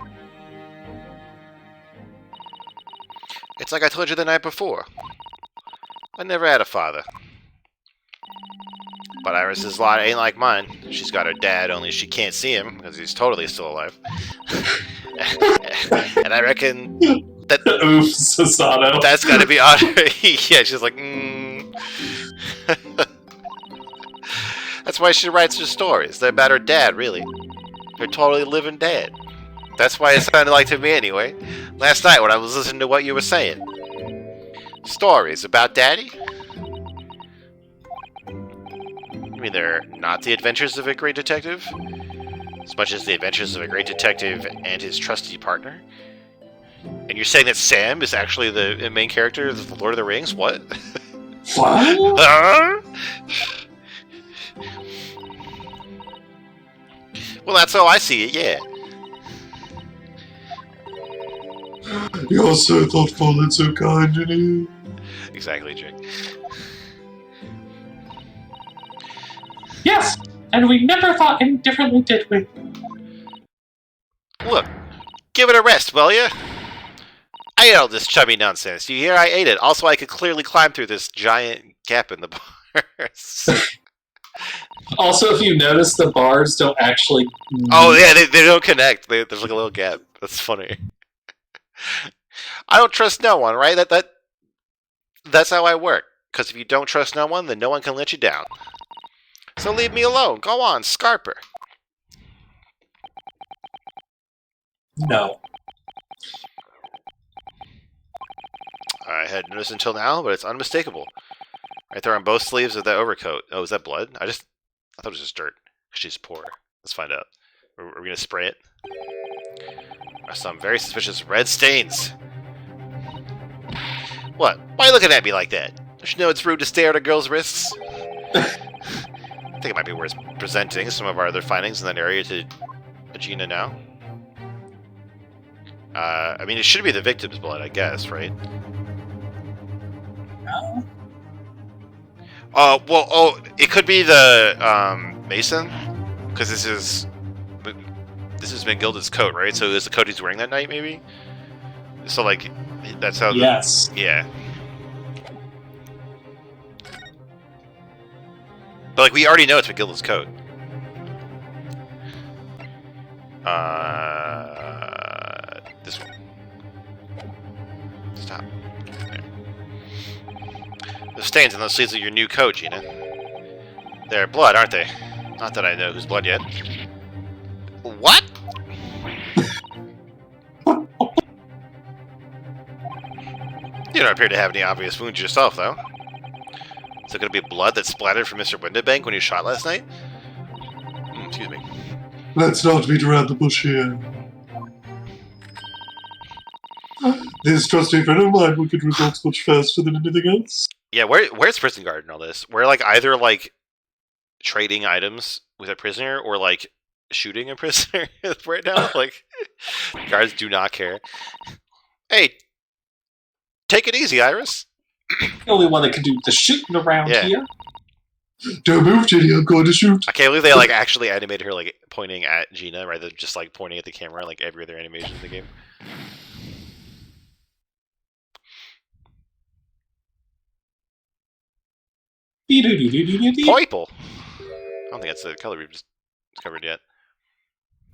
Speaker 1: It's like I told you the night before. I never had a father. But Iris's lot ain't like mine. She's got her dad, only she can't see him, because he's totally still alive. And I reckon that...
Speaker 2: Oof, Sasato.
Speaker 1: That's gotta be on her. Yeah, she's like, That's why she writes her stories. They're about her dad, really. Her totally living dad. That's why it sounded like to me anyway. Last night when I was listening to what you were saying. Stories about Daddy? mean they're not the adventures of a great detective? As much as the adventures of a great detective and his trusty partner? And you're saying that Sam is actually the main character of The Lord of the Rings? What?
Speaker 2: What?
Speaker 1: Huh? Well, that's how I see it, yeah.
Speaker 4: You're so thoughtful and so kind, Ginny.
Speaker 1: Exactly, Jake.
Speaker 2: Yes, and we never thought any differently, did we?
Speaker 1: Look, give it a rest, will ya? I ate all this chubby nonsense. You hear? I ate it. Also, I could clearly climb through this giant gap in the bars.
Speaker 2: Also, if you notice, the bars don't actually...
Speaker 1: Oh, yeah, they don't connect. There's like a little gap. That's funny. I don't trust no one, right? That's how I work. Because if you don't trust no one, then no one can let you down. So leave me alone. Go on, Scarper.
Speaker 2: No.
Speaker 1: I had noticed until now, but it's unmistakable. Right there on both sleeves of that overcoat. Oh, is that blood? I thought it was just dirt. She's poor. Let's find out. Are we gonna spray it? Are some very suspicious red stains. What? Why are you looking at me like that? Don't you know it's rude to stare at a girl's wrists? I think it might be worth presenting some of our other findings in that area to Gina now. I mean, it should be the victim's blood, I guess, right?
Speaker 2: No.
Speaker 1: It could be the Mason, because this is Mangilda's coat, right? So is the coat he's wearing that night, maybe? So like, that's how.
Speaker 2: Yes.
Speaker 1: Yeah. But like, we already know it's Mangilda's coat. This one. Stop. There. The stains on those sleeves of your new coat, Gina. They're blood, aren't they? Not that I know whose blood yet. What? You don't appear to have any obvious wounds yourself, though. Is it going to be blood that splattered from Mr. Windibank when he was shot last night? Excuse me.
Speaker 4: Let's not beat around the bush here. This trusty friend of mine will get results much faster than anything else.
Speaker 1: Yeah, where's Prison Guard and all this? We're like either like trading items with a prisoner or like shooting a prisoner right now. Like, guards do not care. Hey, take it easy, Iris.
Speaker 2: The only one that can do the shooting around
Speaker 1: Yeah.
Speaker 2: here.
Speaker 4: Don't move, Ginny, I'm going to shoot.
Speaker 1: I can't believe they like actually animated her like pointing at Gina rather than just like pointing at the camera like every other animation in the game. Poiple. I don't think that's the color we've just discovered yet.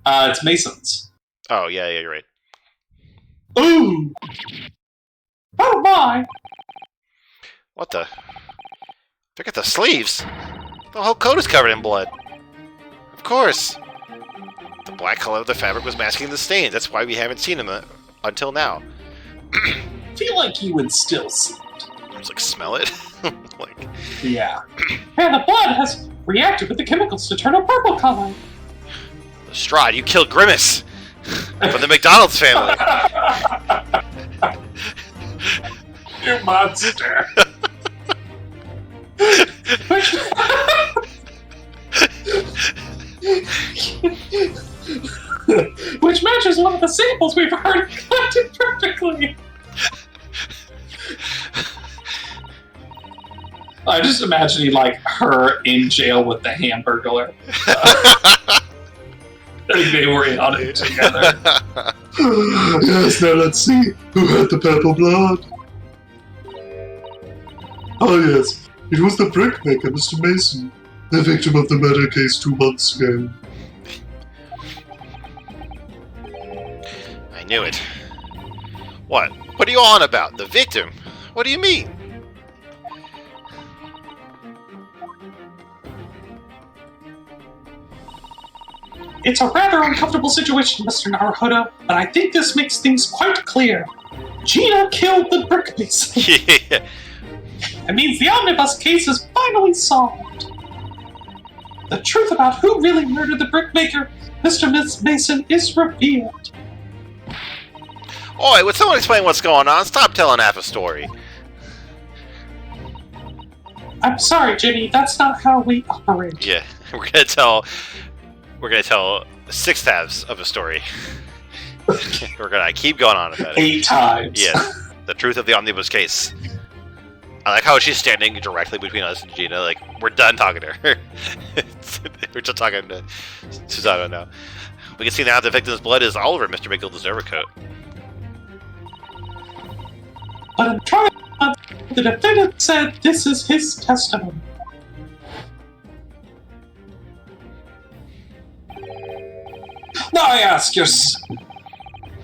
Speaker 2: It's Masons.
Speaker 1: Oh yeah, you're right.
Speaker 2: Ooh! Oh my!
Speaker 1: What the? Look at the sleeves. The whole coat is covered in blood. Of course. The black color of the fabric was masking the stains. That's why we haven't seen them until now.
Speaker 2: I feel like you would still see it.
Speaker 1: Just like smell it. Like,
Speaker 2: Yeah. And the blood has reacted with the chemicals to turn a purple color.
Speaker 1: Strahd, you killed Grimace from the McDonald's family.
Speaker 2: You monster. Which matches one of the samples we've already collected perfectly. I just imagining like her in jail with the Hamburglar. They were in on it together.
Speaker 4: Yes, now let's see who had the purple blood. Oh yes, it was the brickmaker, Mr. Mason, the victim of the murder case 2 months ago.
Speaker 1: I knew it. What? What are you on about? The victim? What do you mean?
Speaker 2: It's a rather uncomfortable situation, Mr. Naruhodo, but I think this makes things quite clear. Gina killed the brick mason.
Speaker 1: Yeah.
Speaker 2: It means the omnibus case is finally solved.
Speaker 3: the truth about who really murdered the brickmaker, Mr. Mason, is revealed.
Speaker 1: Oi, would someone explain what's going on? Stop telling half a story.
Speaker 3: I'm sorry, Jimmy, that's not how we operate.
Speaker 1: Yeah, we're gonna tell 6 halves of a story. We're gonna keep going on about it.
Speaker 2: 8 times.
Speaker 1: Yeah, the truth of the omnibus case. I like how she's standing directly between us and Gina. Like, we're done talking to her. We're just talking to Susanna now. We can see now the victim's blood is all over Mr. McGilda's overcoat.
Speaker 3: But I'm trying to... The defendant said this is his testimony.
Speaker 2: Now I ask you,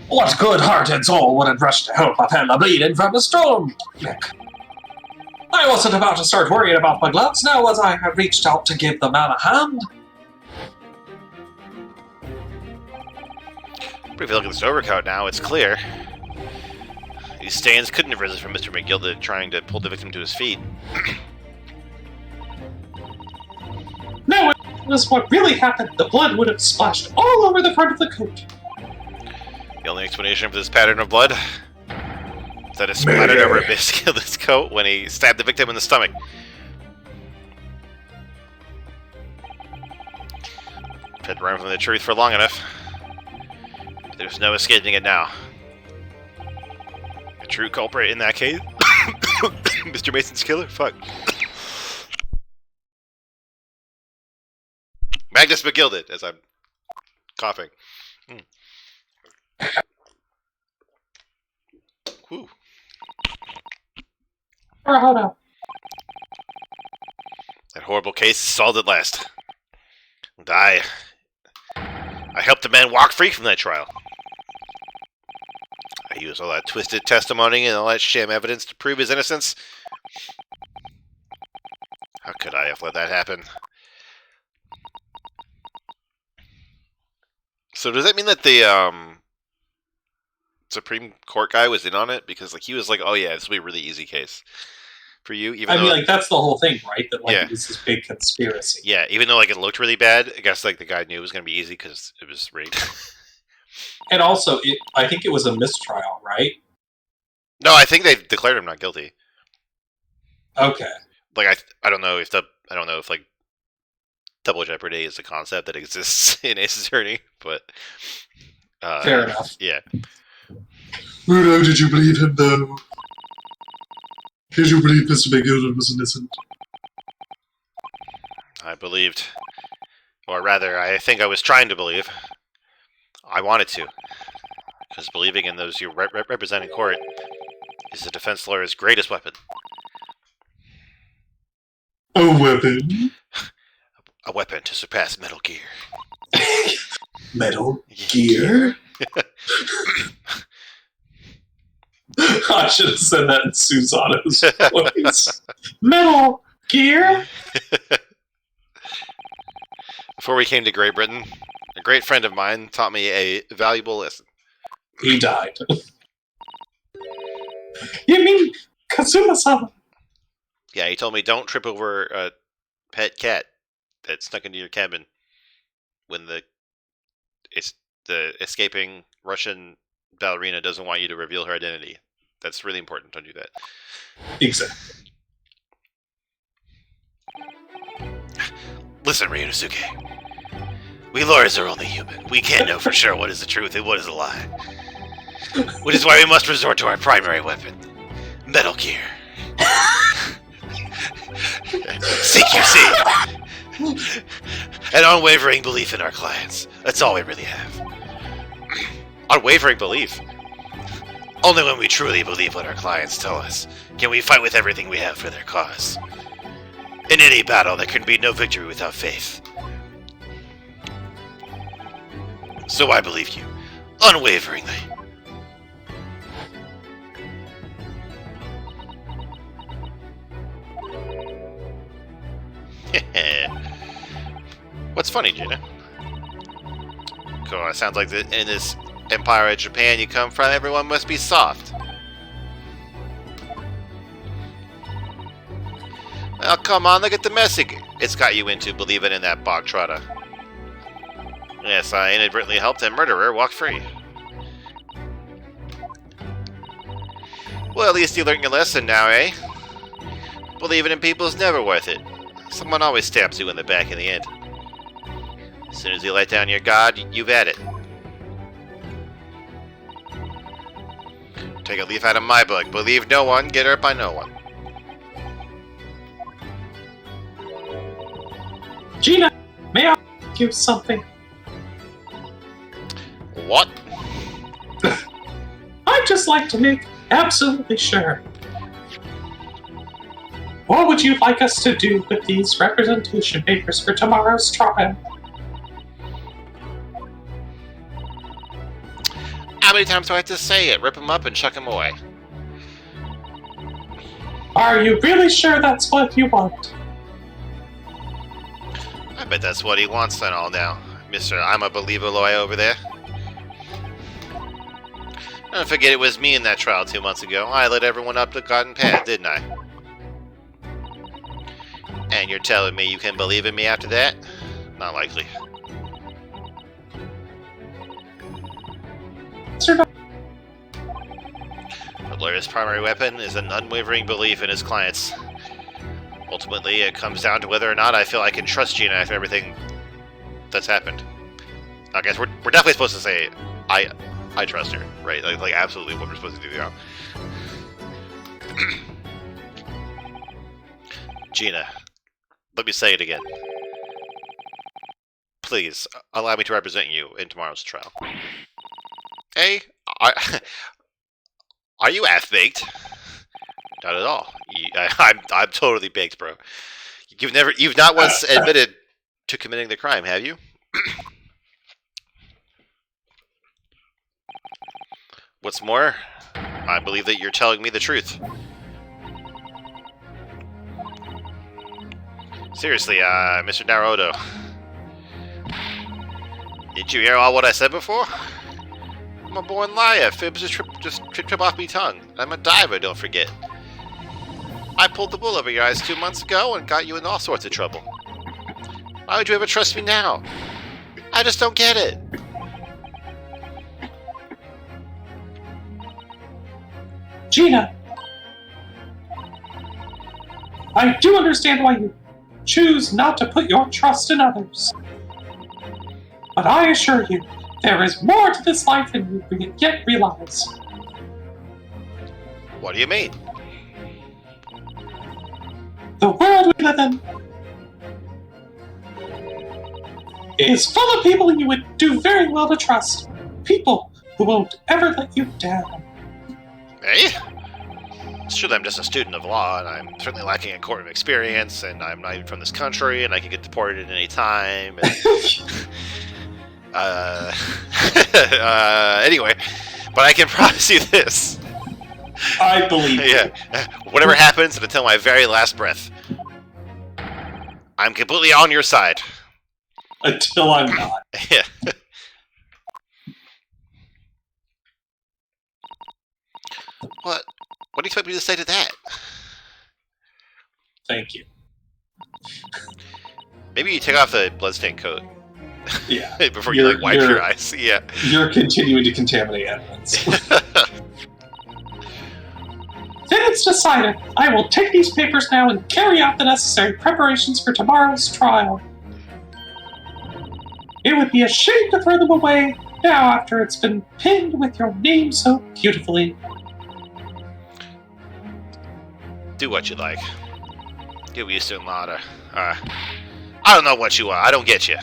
Speaker 2: what good-hearted soul wouldn't rush to help a fella bleeding from a storm? I wasn't about to start worrying about my gloves now as I have reached out to give the man a hand.
Speaker 1: But if you look at this overcoat now, it's clear. These stains couldn't have risen from Mr. McGilda trying to pull the victim to his feet.
Speaker 3: No, it was what really happened. The blood would have splashed all over the front of the coat.
Speaker 1: The only explanation for this pattern of blood is that it splattered over McGilda's coat when he stabbed the victim in the stomach. Had run from the truth for long enough. There's no escaping it now. The true culprit in that case? Mr. Mason's killer? Fuck. Magnus McGilda, as I'm coughing. Whew.
Speaker 3: Hold up.
Speaker 1: That horrible case is solved at last. And I helped the man walk free from that trial. I used all that twisted testimony and all that sham evidence to prove his innocence. How could I have let that happen? So does that mean that the Supreme Court guy was in on it? Because like he was like, oh yeah, this will be a really easy case for you. Even
Speaker 2: I
Speaker 1: though,
Speaker 2: mean, like, that's the whole thing, right? That, like,
Speaker 1: Yeah.
Speaker 2: it was this big conspiracy.
Speaker 1: yeah, even though like it looked really bad, I guess like the guy knew it was going to be easy because it was rigged.
Speaker 2: And also, I think it was a mistrial, right?
Speaker 1: No, I think they declared him not guilty.
Speaker 2: Okay.
Speaker 1: Like I don't know if like double jeopardy is a concept that exists in Ace Attorney, but
Speaker 2: Fair enough.
Speaker 1: Yeah.
Speaker 4: Bruno, did you believe him, though? Did you believe Mr. McGilda was innocent?
Speaker 1: I believed, or rather, I think I was trying to believe. I wanted to, because believing in those you represent in court is the defense lawyer's greatest weapon.
Speaker 4: A weapon?
Speaker 1: A weapon to surpass Metal Gear.
Speaker 4: Metal Gear?
Speaker 2: I should have said that in Susano's voice. Metal Gear?
Speaker 1: Before we came to Great Britain, a great friend of mine taught me a valuable lesson.
Speaker 2: He died.
Speaker 3: You mean Kazuma-sama?
Speaker 1: Yeah, he told me don't trip over a pet cat that snuck into your cabin when the escaping Russian ballerina doesn't want you to reveal her identity. That's really important. Don't do that.
Speaker 2: Exactly.
Speaker 1: Listen, Ryunosuke. We lawyers are only human. We can't know for sure what is the truth and what is a lie. Which is why we must resort to our primary weapon, Metal Gear. CQC. An unwavering belief in our clients. That's all we really have. Unwavering belief? Only when we truly believe what our clients tell us can we fight with everything we have for their cause. In any battle, there can be no victory without faith. So I believe you, unwaveringly. What's funny, Gina? Cool, it sounds like in this empire of Japan you come from, everyone must be soft. Well, come on, look at the message. it's got you into believing in that bog trotter. Yes, I inadvertently helped a murderer walk free. Well, at least you learned your lesson now, eh? Believing in people is never worth it. Someone always stabs you in the back in the end. As soon as you let down your guard, you've had it. Take a leaf out of my book. Believe no one, get hurt by no one.
Speaker 2: Gina, may I ask you something?
Speaker 1: What?
Speaker 2: I'd just like to make absolutely sure. What would you like us to do with these representation papers for tomorrow's trial?
Speaker 1: How many times do I have to say it? Rip them up and chuck them away.
Speaker 2: Are you really sure that's what you want?
Speaker 1: I bet that's what he wants and all now. Mr. I'm a believer lawyer over there. Don't forget it was me in that trial 2 months ago. I led everyone up the garden path, didn't I? And you're telling me you can believe in me after that? Not likely.
Speaker 2: Sir,
Speaker 1: The lawyer's primary weapon is an unwavering belief in his clients. Ultimately, it comes down to whether or not I feel I can trust Gina after everything that's happened. I guess we're definitely supposed to say I trust her, right? Like absolutely what we're supposed to do now. Gina, let me say it again. Please, allow me to represent you in tomorrow's trial. Hey, are you half-baked? Not at all. I'm totally baked, bro. You've not once admitted to committing the crime, have you? What's more, I believe that you're telling me the truth. Seriously, Mr. Naruto. Did you hear all what I said before? I'm a born liar. Fibs just trip off me tongue. I'm a diver, don't forget. I pulled the wool over your eyes 2 months ago and got you in all sorts of trouble. Why would you ever trust me now? I just don't get it.
Speaker 2: Gina, I do understand why you choose not to put your trust in others. But I assure you, there is more to this life than you yet realize.
Speaker 1: What do you mean?
Speaker 2: The world we live in is full of people you would do very well to trust. People who won't ever let you down.
Speaker 1: Eh? It's true that I'm just a student of law, and I'm certainly lacking in courtroom experience, and I'm not even from this country, and I can get deported at any time. And, anyway, but I can promise you this.
Speaker 2: I believe you.
Speaker 1: Yeah. Whatever happens, and until my very last breath, I'm completely on your side.
Speaker 2: Until I'm not.
Speaker 1: Yeah. What? What do you expect me to say to that?
Speaker 2: Thank you.
Speaker 1: Maybe you take off the bloodstained coat.
Speaker 2: Yeah.
Speaker 1: Before you like wipe your eyes. Yeah.
Speaker 2: You're continuing to contaminate evidence. Then it's decided. I will take these papers now and carry out the necessary preparations for tomorrow's trial. It would be a shame to throw them away now after it's been pinned with your name so beautifully.
Speaker 1: Do what you like. Get used to it, Lada. I don't know what you are. I don't get you.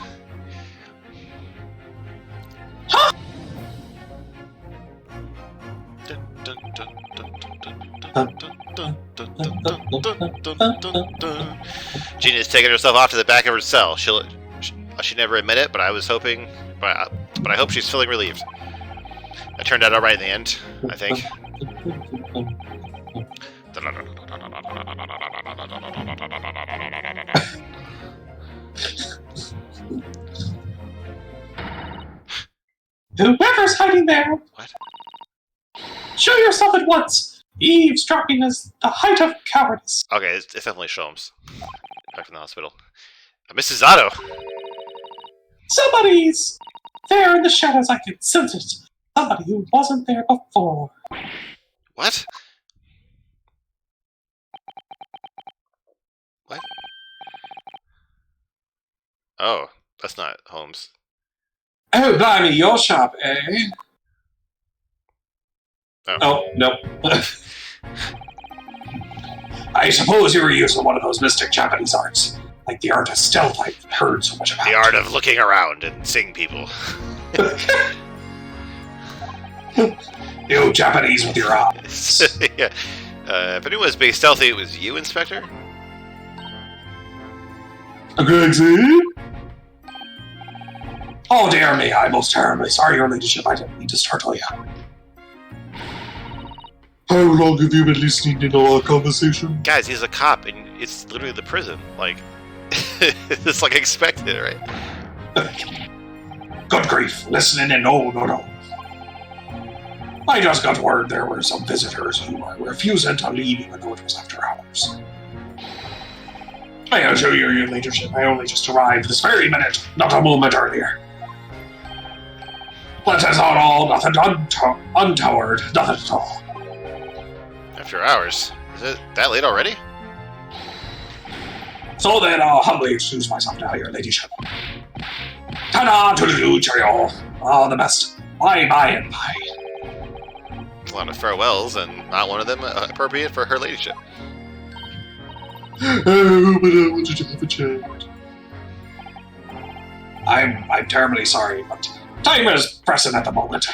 Speaker 1: Gina's taking herself off to the back of her cell. She'll never admit it, but I was hoping, but I hope she's feeling relieved. It turned out all right in the end, I think.
Speaker 2: Whoever's hiding there,
Speaker 1: What?
Speaker 2: show yourself at once. Eavesdropping is the height of cowardice.
Speaker 1: Okay, it's definitely Sholmes. back from the hospital. Mrs. Otto!
Speaker 3: Somebody's there in the shadows. I can sense it. Somebody who wasn't there before.
Speaker 1: What? What? Oh, that's not Holmes.
Speaker 2: Oh, blimey, your shop, eh? Oh, nope.
Speaker 3: I suppose you were using one of those mystic Japanese arts, like the art of stealth I've heard so much about.
Speaker 1: The art of looking around and seeing people.
Speaker 3: You Japanese with your eyes.
Speaker 1: Yeah. If anyone was being stealthy, it was you, Inspector?
Speaker 4: Gregsy?
Speaker 3: Oh dear me, I'm most terribly sorry, your ladyship. I didn't mean to startle you.
Speaker 4: How long have you been listening in on our conversation?
Speaker 1: Guys, he's a cop, and it's literally the prison. Like, it's like expected, right?
Speaker 3: Good grief, listening in, no. I just got word there were some visitors who were refusing to leave even though it was after hours. I assure you, your ladyship, I only just arrived this very minute, not a moment earlier. Let us on all, nothing untoward, nothing at all.
Speaker 1: After hours. Is it that late already?
Speaker 3: So then I'll humbly excuse myself now, your ladyship. Ta-da, toodaloo, cheerio. All the best. Bye and bye.
Speaker 1: A lot of farewells, and not one of them appropriate for her ladyship.
Speaker 4: Oh, but I wanted to have a chat.
Speaker 3: I'm terribly sorry, but time is pressing at the moment.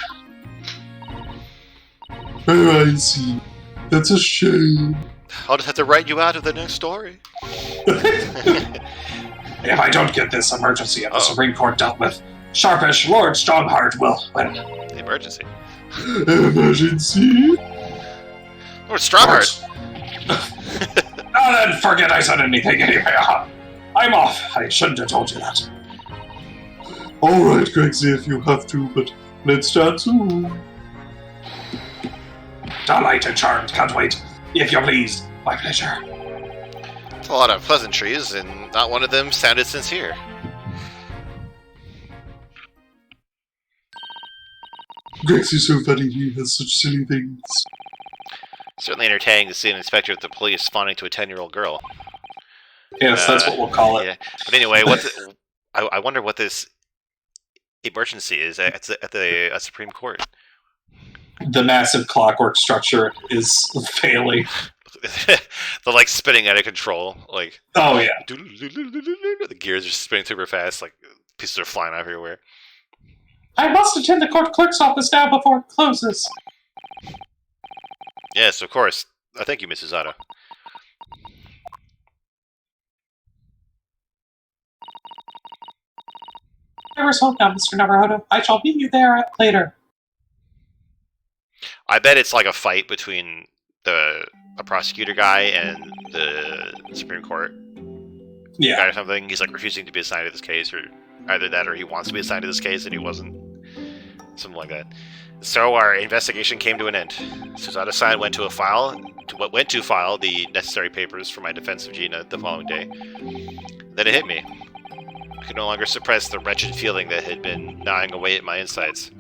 Speaker 4: Oh, I see. That's a shame.
Speaker 1: I'll just have to write you out of the next story.
Speaker 3: If I don't get this emergency at the Supreme Court dealt with, Sharpish Lord Strongheart will win.
Speaker 1: Emergency.
Speaker 4: Emergency?
Speaker 1: Lord Strongheart.
Speaker 3: Now then, forget I said anything anyway. I'm off. I shouldn't have told you that.
Speaker 4: Alright, Gregsy, if you have to, but let's start soon.
Speaker 3: Delighted, charmed, can't wait. If you please, my pleasure.
Speaker 1: It's a lot of pleasantries, and not one of them sounded sincere.
Speaker 4: Gregsy's so funny, he has such silly things.
Speaker 1: Certainly entertaining to see an inspector of the police fawning to a 10-year-old girl.
Speaker 2: Yes, that's what we'll call it.
Speaker 1: Yeah. But anyway, I wonder what this emergency is at the Supreme Court.
Speaker 2: The massive clockwork structure is failing.
Speaker 1: They're like spinning out of control. Like,
Speaker 2: oh yeah,
Speaker 1: the gears are spinning super fast. Like pieces are flying everywhere.
Speaker 3: I must attend the court clerk's office now before it closes.
Speaker 1: Yes, of course. Thank you, Mrs. Otto.
Speaker 3: Never so now, Mr. Naruhodo. I shall meet you there later.
Speaker 1: I bet it's like a fight between a prosecutor guy and the Supreme Court guy or something. He's like refusing to be assigned to this case, or either that or he wants to be assigned to this case and he wasn't. Something like that. So our investigation came to an end. Suzato-san went to file the necessary papers for my defense of Gina the following day. Then it hit me. I could no longer suppress the wretched feeling that had been gnawing away at my insides.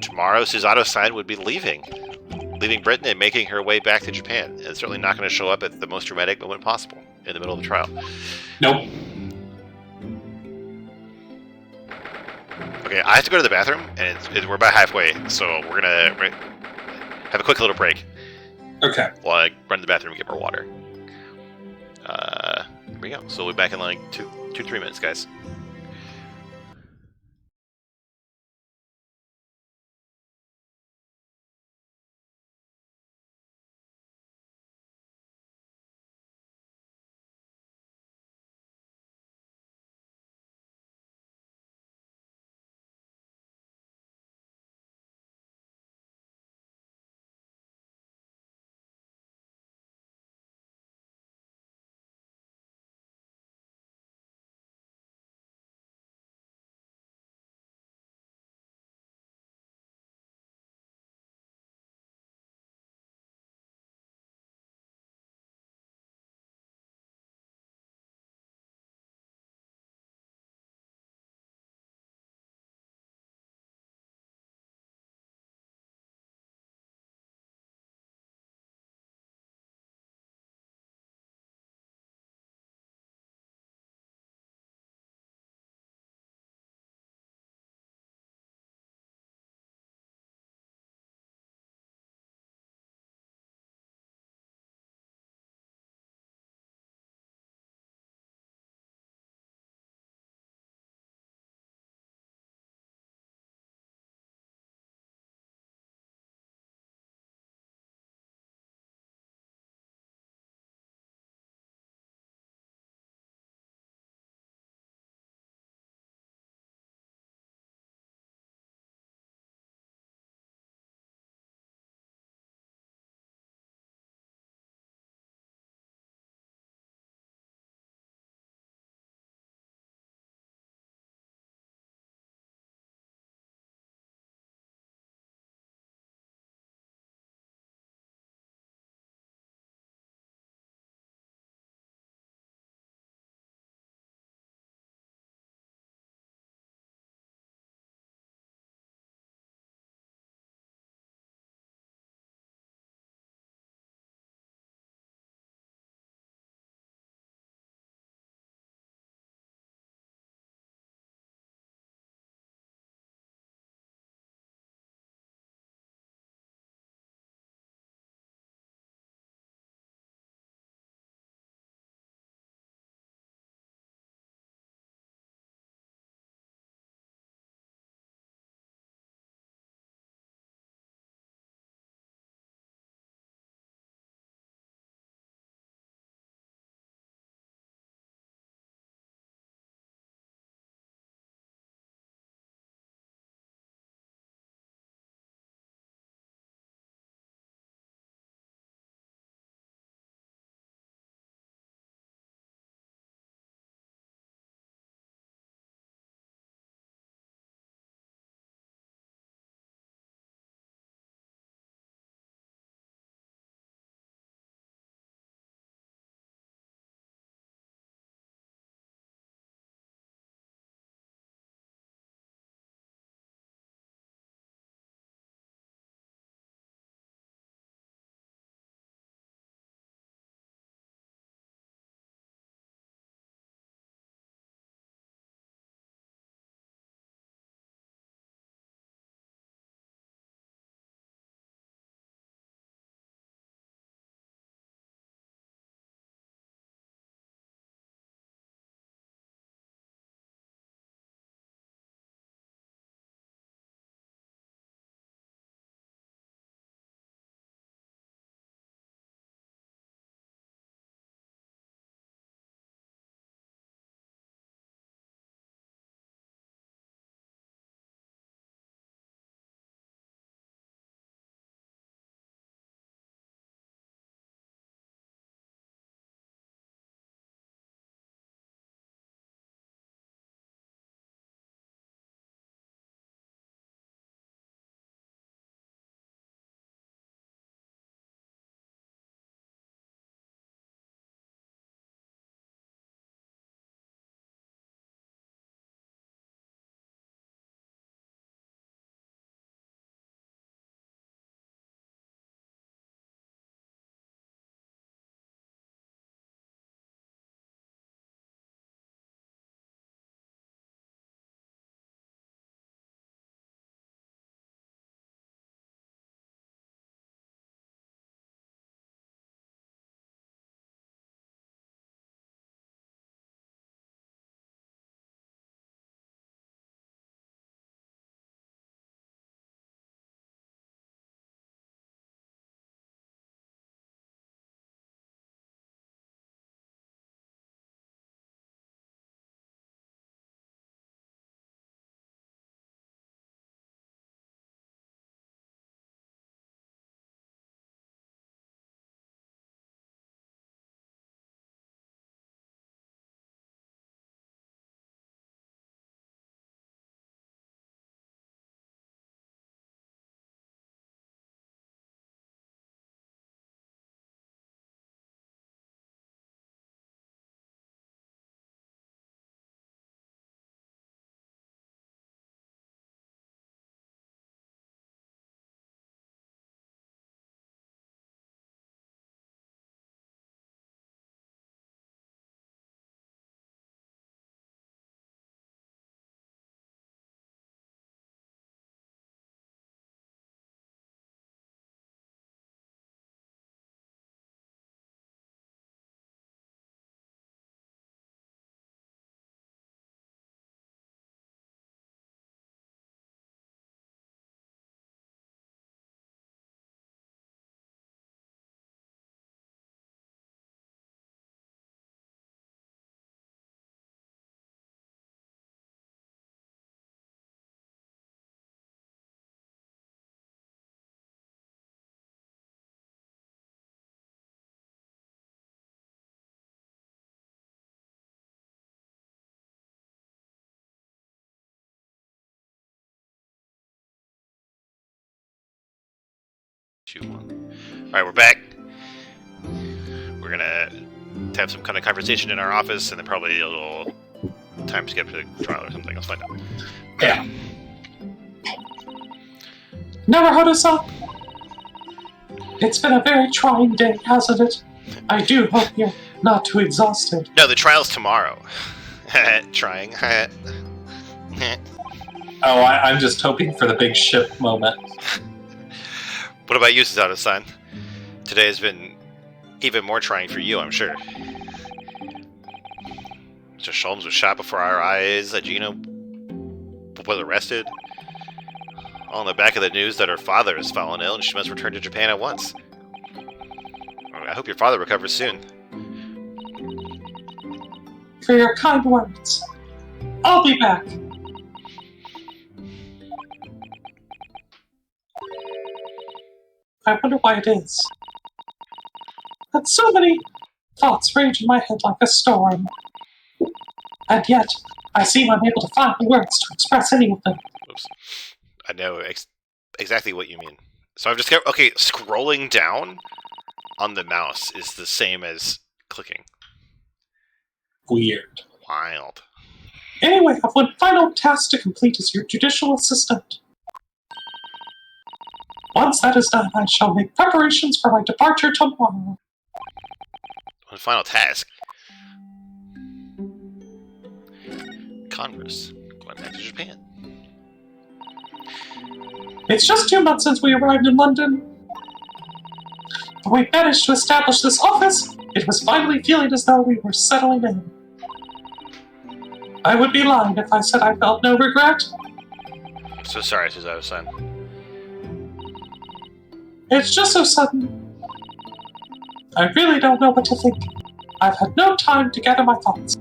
Speaker 1: Tomorrow, Suzato-san would be leaving Britain and making her way back to Japan, and certainly not going to show up at the most dramatic moment possible, in the middle of the trial.
Speaker 2: nope.
Speaker 1: Okay, I have to go to the bathroom, and we're about halfway, so we're going to have a quick little break.
Speaker 2: Okay.
Speaker 1: While I run to the bathroom and get more water. Here we go. So we'll be back in like 2-3 minutes, guys. 2-1. Alright, we're back. We're gonna have some kind of conversation in our office, and then probably a little time to skip to the trial or something. Let's find out.
Speaker 2: Yeah. Naruhodo-san, it's been a very trying day, hasn't it? I do hope you're not too exhausted.
Speaker 1: No, the trial's tomorrow. Trying.
Speaker 2: Oh, I'm just hoping for the big ship moment.
Speaker 1: What about you, Suzato-san? Today has been even more trying for you, I'm sure. Mr. Sholmes was shot before our eyes. Ajino was arrested. All in the back of the news that her father has fallen ill and she must return to Japan at once. I hope your father recovers soon.
Speaker 2: For your kind words. I'll be back. I wonder why it is. That so many thoughts rage in my head like a storm. And yet, I seem unable to find the words to express any of them.
Speaker 1: Oops. I know exactly what you mean. So I've discovered... Okay, scrolling down on the mouse is the same as clicking.
Speaker 2: Weird.
Speaker 1: Wild.
Speaker 2: Anyway, I have one final task to complete as your judicial assistant. Once that is done, I shall make preparations for my departure tomorrow.
Speaker 1: One final task. Congress. Going back to Japan.
Speaker 2: It's just 2 months since we arrived in London. But we managed to establish this office. It was finally feeling as though we were settling in. I would be lying if I said I felt no regret.
Speaker 1: I'm so sorry, Suzato-san.
Speaker 2: It's just so sudden. I really don't know what to think. I've had no time to gather my thoughts.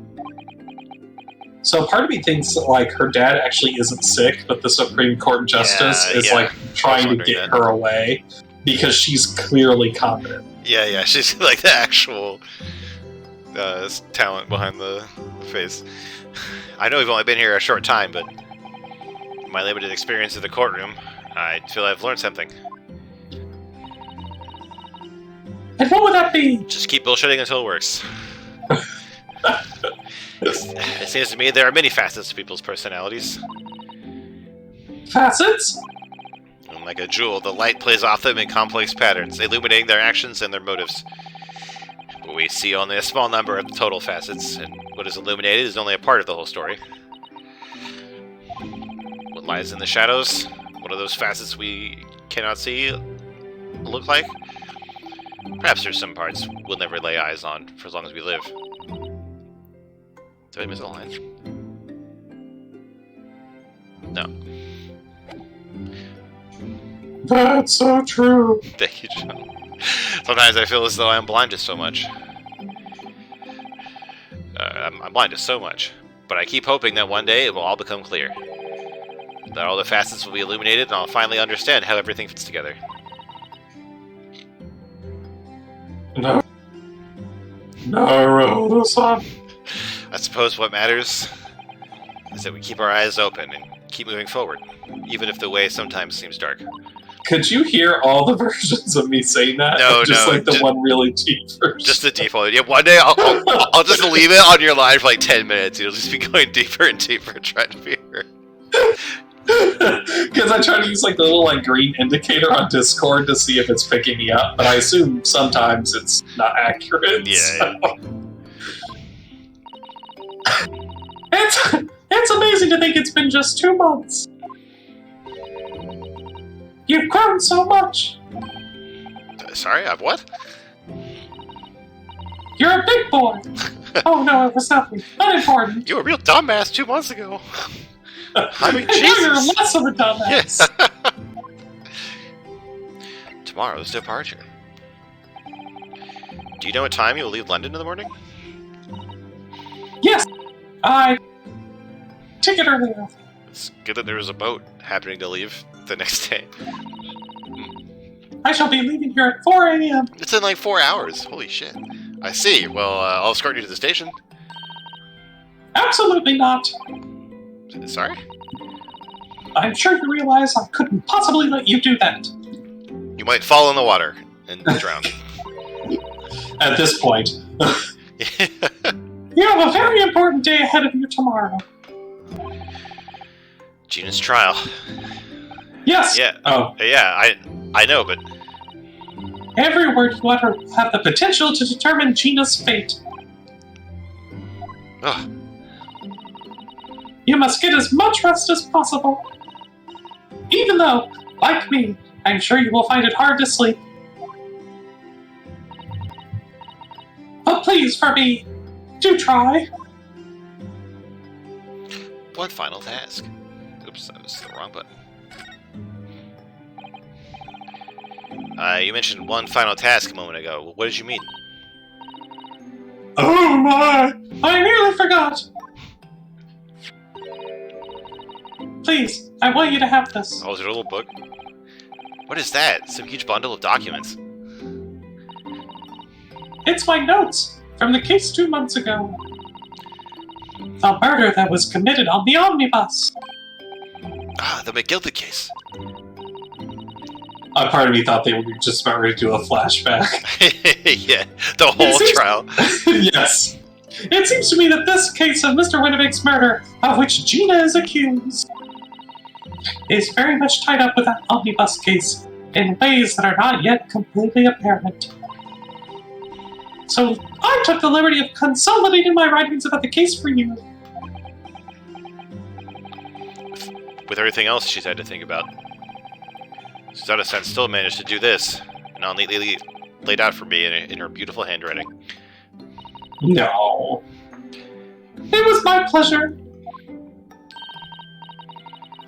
Speaker 2: So part of me thinks that, like, her dad actually isn't sick, but the Supreme Court Justice is like trying to get her away because she's clearly competent.
Speaker 1: Yeah, she's like the actual talent behind the face. I know we've only been here a short time, but in my limited experience in the courtroom, I feel I've learned something.
Speaker 2: And what would that be?
Speaker 1: Just keep bullshitting until it works. It seems to me there are many facets to people's personalities.
Speaker 2: Facets?
Speaker 1: And like a jewel, the light plays off them in complex patterns, illuminating their actions and their motives. But we see only a small number of the total facets, and what is illuminated is only a part of the whole story. What lies in the shadows? What are those facets we cannot see look like? Perhaps there's some parts we'll never lay eyes on for as long as we live. Did I miss a line? No.
Speaker 2: That's so true.
Speaker 1: Thank you, John. Sometimes I feel as though I'm blind to so much. I'm blind to so much. But I keep hoping that one day it will all become clear. That all the facets will be illuminated and I'll finally understand how everything fits together.
Speaker 2: No. Naruhodo-san.
Speaker 1: I suppose what matters is that we keep our eyes open and keep moving forward, even if the way sometimes seems dark.
Speaker 2: Could you hear all the versions of me saying that?
Speaker 1: No,
Speaker 2: just
Speaker 1: no,
Speaker 2: like the one really deep version.
Speaker 1: Just the default. Yeah, one day I'll just leave it on your line for like 10 minutes. You'll just be going deeper and deeper trying to be heard.
Speaker 2: Because I try to use like the little like green indicator on Discord to see if it's picking me up, but I assume sometimes it's not accurate.
Speaker 1: Yeah.
Speaker 2: So. It's amazing to think it's been just 2 months. You've grown so much.
Speaker 1: Sorry, I've what?
Speaker 2: You're a big boy. Oh no, it was nothing. Unimportant.
Speaker 1: You were a real dumbass 2 months ago. I mean,
Speaker 2: And now you're
Speaker 1: Jesus.
Speaker 2: less of a dumbass.
Speaker 1: Yes. Tomorrow's departure. Do you know what time you'll leave London in the morning?
Speaker 2: Yes, I ticket earlier.
Speaker 1: It's good that there was a boat happening to leave the next day.
Speaker 2: I shall be leaving here at 4 a.m.
Speaker 1: It's in like 4 hours. Holy shit. I see. Well, I'll escort you to the station.
Speaker 2: Absolutely not.
Speaker 1: Sorry?
Speaker 2: I'm sure you realize I couldn't possibly let you do that.
Speaker 1: You might fall in the water and drown.
Speaker 2: At this point, you have a very important day ahead of you tomorrow.
Speaker 1: Gina's trial.
Speaker 2: Yes.
Speaker 1: Yeah.
Speaker 2: Oh,
Speaker 1: Yeah, I know, but
Speaker 2: every word you utter will have the potential to determine Gina's fate.
Speaker 1: ugh,
Speaker 2: You must get as much rest as possible. Even though, like me, I'm sure you will find it hard to sleep. But please, for me, do try.
Speaker 1: one final task. Oops, that was the wrong button. You mentioned one final task a moment ago. What did you mean?
Speaker 2: Oh my! I nearly forgot. Please, I want you to have this.
Speaker 1: Oh, is it a little book? What is that? Some huge bundle of documents.
Speaker 2: It's my notes from the case 2 months ago. The murder that was committed on the omnibus.
Speaker 1: Ah, the McGilded case.
Speaker 2: A part of me thought they were just about ready to do a flashback.
Speaker 1: Yeah, the whole
Speaker 2: seems-
Speaker 1: trial.
Speaker 2: Yes. It seems to me that this case of Mr. Winnebake's murder, of which Gina is accused, is very much tied up with that omnibus case in ways that are not yet completely apparent. So I took the liberty of consolidating my writings about the case for you.
Speaker 1: With everything else she's had to think about, Susanna-san still managed to do this, and all neatly laid out for me in her beautiful handwriting.
Speaker 2: No. It was my pleasure.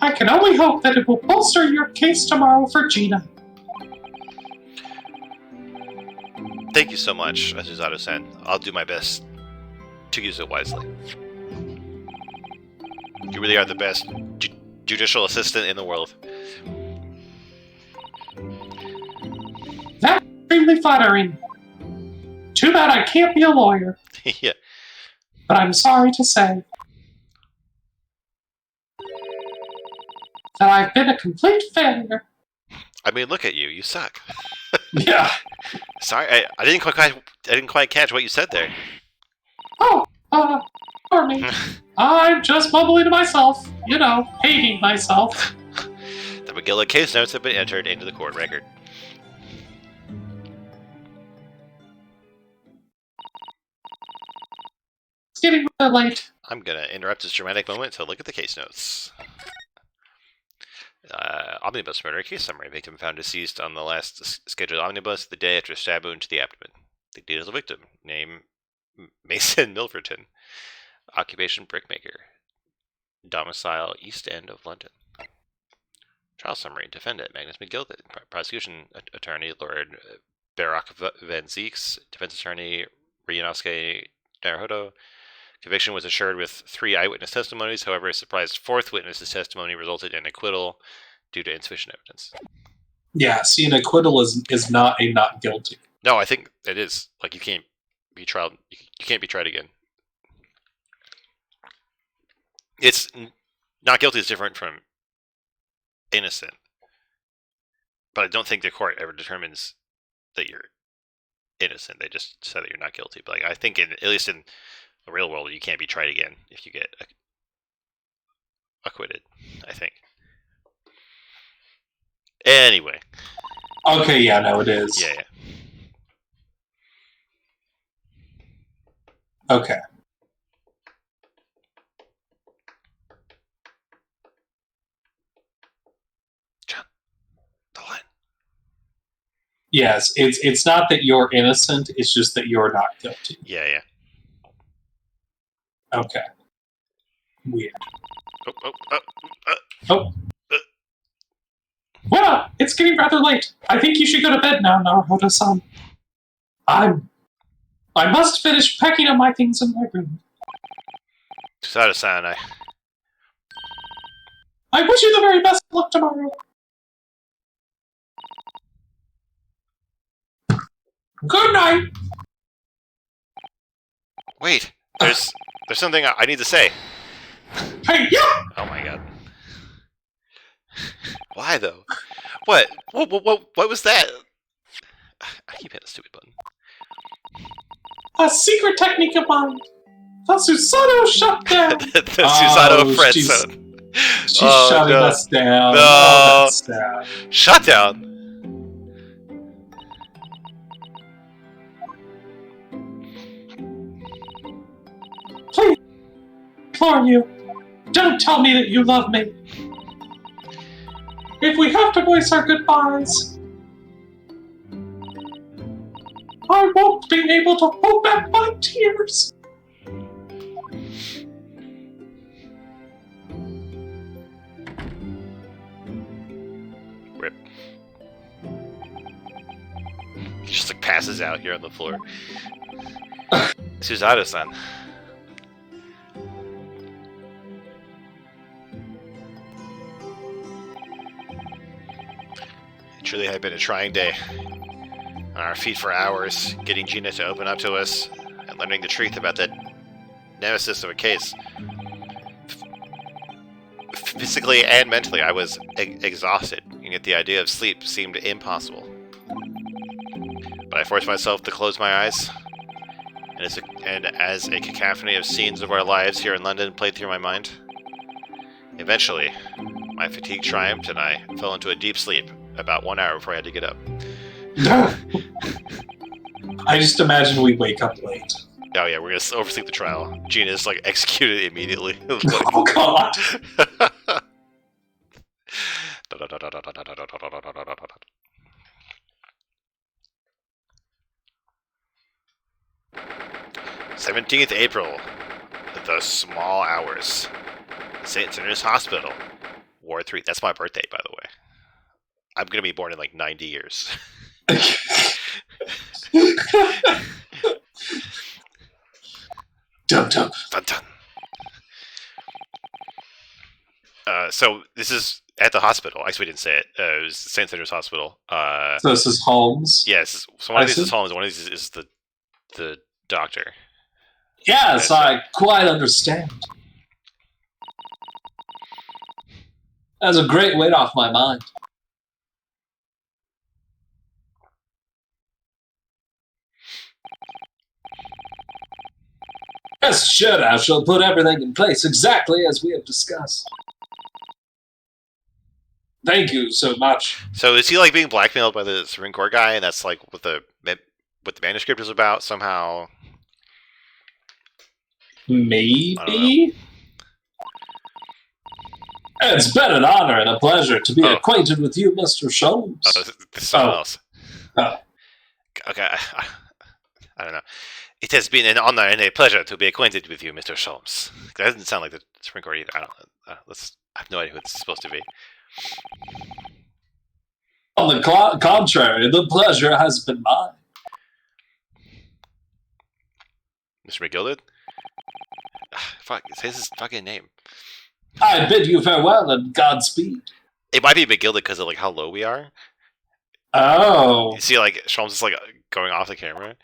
Speaker 2: I can only hope that it will bolster your case tomorrow for Gina.
Speaker 1: Thank you so much, Suzato-san. I'll do my best to use it wisely. You really are the best judicial assistant in the world.
Speaker 2: That's extremely flattering. Too bad I can't be a lawyer,
Speaker 1: Yeah.
Speaker 2: but I'm sorry to say that I've been a complete failure.
Speaker 1: I mean, look at you. You suck.
Speaker 2: Yeah.
Speaker 1: Sorry, I didn't quite catch what you said there.
Speaker 2: Oh, for me. I'm just mumbling to myself, hating myself.
Speaker 1: The McGill case notes have been entered into the court record.
Speaker 2: It's getting really late.
Speaker 1: I'm gonna interrupt this dramatic moment to look at the case notes. Omnibus murder case summary. Victim found deceased on the last scheduled omnibus the day after a stab wound to the abdomen. The details of victim. Name Mason Milverton. Occupation brickmaker. Domicile East End of London. Trial summary. Defendant Magnus McGilded. Prosecution attorney Lord Barak Van Zeeks. Defense attorney Ryunosuke Naruhodo. Conviction was assured with 3 eyewitness testimonies. However, a surprise 4th witness's testimony resulted in acquittal due to insufficient evidence.
Speaker 2: Yeah, see, an acquittal is not a not guilty.
Speaker 1: No, I think it is. Like, you can't be tried. You can't be tried again. It's not guilty is different from innocent, but I don't think the court ever determines that you're innocent. They just say that you're not guilty. But like, I think, at least in the real world, you can't be tried again if you get acquitted. I think. Anyway.
Speaker 2: Okay, yeah, no, it is.
Speaker 1: Yeah.
Speaker 2: Okay.
Speaker 1: John, the line.
Speaker 2: Yes, it's not that you're innocent, it's just that you're not guilty.
Speaker 1: Yeah.
Speaker 2: Okay. Weird.
Speaker 1: Oh.
Speaker 2: Well, it's getting rather late. I think you should go to bed now, Naruhodo-san. I must finish packing up my things in my room.
Speaker 1: Suzato-san,
Speaker 2: I wish you the very best of luck tomorrow. Good night.
Speaker 1: Wait, there's something I need to say.
Speaker 2: Hey, yeah.
Speaker 1: Oh my god. Why though? What? What was that? I keep hitting a stupid button.
Speaker 2: A secret technique of mine. The Susanoo shutdown.
Speaker 1: The Susanoo friend
Speaker 2: she's
Speaker 1: zone.
Speaker 2: shutting us down.
Speaker 1: No.
Speaker 2: Oh, that's sad.
Speaker 1: Shutdown.
Speaker 2: Please, implore you, don't tell me that you love me. If we have to voice our goodbyes, I won't be able to hold back my tears.
Speaker 1: Rip. He just like passes out here on the floor. Susanoo-san. It truly had been a trying day. On our feet for hours, getting Gina to open up to us, and learning the truth about that nemesis of a case. Physically and mentally, I was exhausted, and yet the idea of sleep seemed impossible. But I forced myself to close my eyes, and as a cacophony of scenes of our lives here in London played through my mind, eventually, my fatigue triumphed and I fell into a deep sleep about 1 hour before I had to get up.
Speaker 2: I just imagine we wake up late.
Speaker 1: Oh yeah, we're gonna oversleep the trial. Gina's like executed immediately.
Speaker 2: Oh god! 17th April. The small hours. St. Sinners Hospital. Ward 3. That's my birthday, by the way. I'm gonna be born in like 90 years. Dum dum.
Speaker 1: Dun dun. So this is at the hospital. Actually, we didn't say it. It was St. Sinners Hospital.
Speaker 2: So this is Holmes.
Speaker 1: Yes. So one of these is Holmes. One of these is the doctor.
Speaker 2: Yes, I quite understand. That's a great weight off my mind. Rest assured, I shall put everything in place exactly as we have discussed. Thank you so much.
Speaker 1: So is he like being blackmailed by the Supreme Court guy, and that's like what the manuscript is about somehow?
Speaker 2: Maybe? It's been an honor and a pleasure to be acquainted with you, Mr. Sholmes.
Speaker 1: Oh, this is someone else.
Speaker 2: Oh.
Speaker 1: Okay, I don't know. It has been an honor and a pleasure to be acquainted with you, Mr. Sholmes. That doesn't sound like the Supreme Court either. I don't know. I have no idea who this is supposed to be.
Speaker 2: On the contrary, the pleasure has been mine.
Speaker 1: Mr. McGilded? Fuck, say his fucking name.
Speaker 2: I bid you farewell and Godspeed.
Speaker 1: It might be McGilded because of like how low we are.
Speaker 2: Oh.
Speaker 1: You see, like Sholmes is like going off the camera.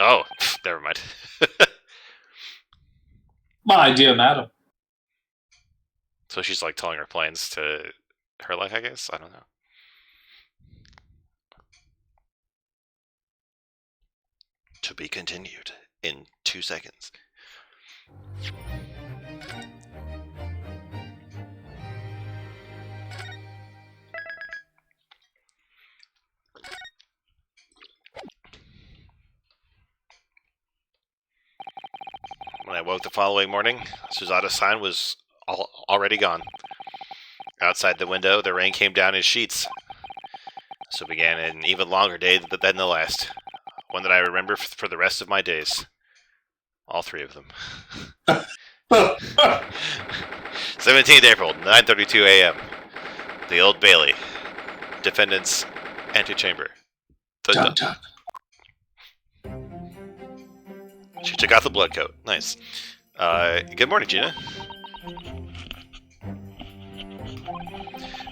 Speaker 1: Oh, never mind.
Speaker 2: My dear madam.
Speaker 1: So she's like telling her plans to her life, I guess? I don't know. To be continued in 2 seconds. When I woke the following morning, Susanoo-san was already gone. Outside the window, the rain came down in sheets. So began an even longer day than the last. One that I remember for the rest of my days. All 3 of them. 17th April, 9:32 a.m. The Old Bailey. Defendant's antechamber.
Speaker 2: Dun, dun.
Speaker 1: She took out the blood coat. Nice. Good morning, Gina.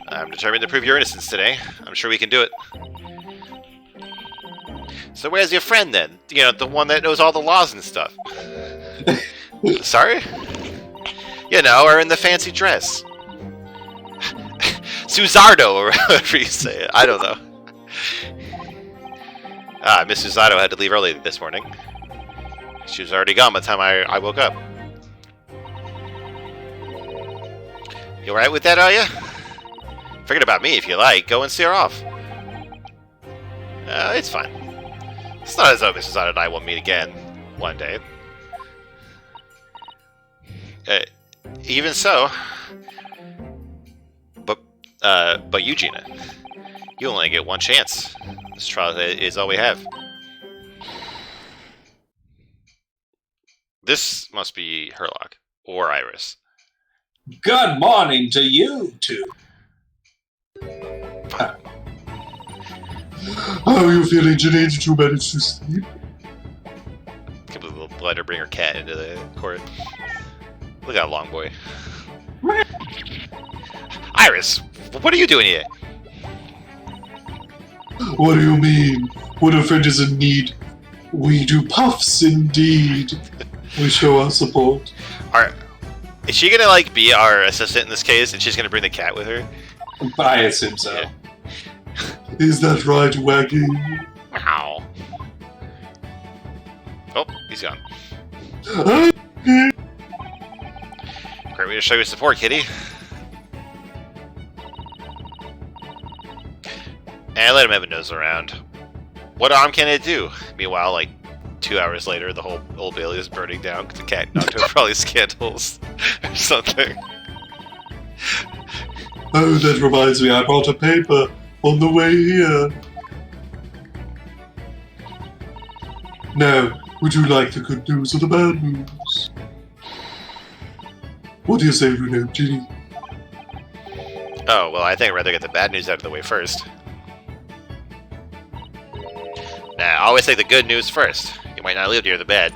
Speaker 1: I'm determined to prove your innocence today. I'm sure we can do it. So where's your friend then? You know, the one that knows all the laws and stuff. Sorry? You know, her in the fancy dress. Suzardo, or whatever you say it. I don't know. Miss Suzato had to leave early this morning. She was already gone by the time I woke up. You alright with that, are you? Forget about me if you like. Go and see her off. It's fine. It's not as though Mrs. Suzato and I will meet again one day. Even so... But Eugenia, you only get one chance. This trial is all we have. This must be Herlock or Iris.
Speaker 2: Good morning to you two.
Speaker 4: How are you feeling, Janine? Did you manage to sleep?
Speaker 1: Can't believe they'll let her bring her cat into the court. Look at that long boy. Iris, what are you doing here?
Speaker 4: What do you mean? When a friend is in need, we do puffs indeed. We show our support.
Speaker 1: Is she gonna like be our assistant in this case, and she's gonna bring the cat with her?
Speaker 2: I assume so.
Speaker 1: Yeah.
Speaker 4: Is that right, Waggy?
Speaker 1: Ow. Oh, he's gone. Great way to show your support, kitty. And let him have a nose around. What harm can it do? Meanwhile, like 2 hours later, the whole Old Bailey is burning down because the cat knocked over all these candles or something.
Speaker 4: Oh, that reminds me, I brought a paper on the way here. Now, would you like the good news or the bad news? What do you say, Bruno, Ginny?
Speaker 1: Oh, well, I think I'd rather get the bad news out of the way first. Nah, I always take the good news first. You might not live near the bad.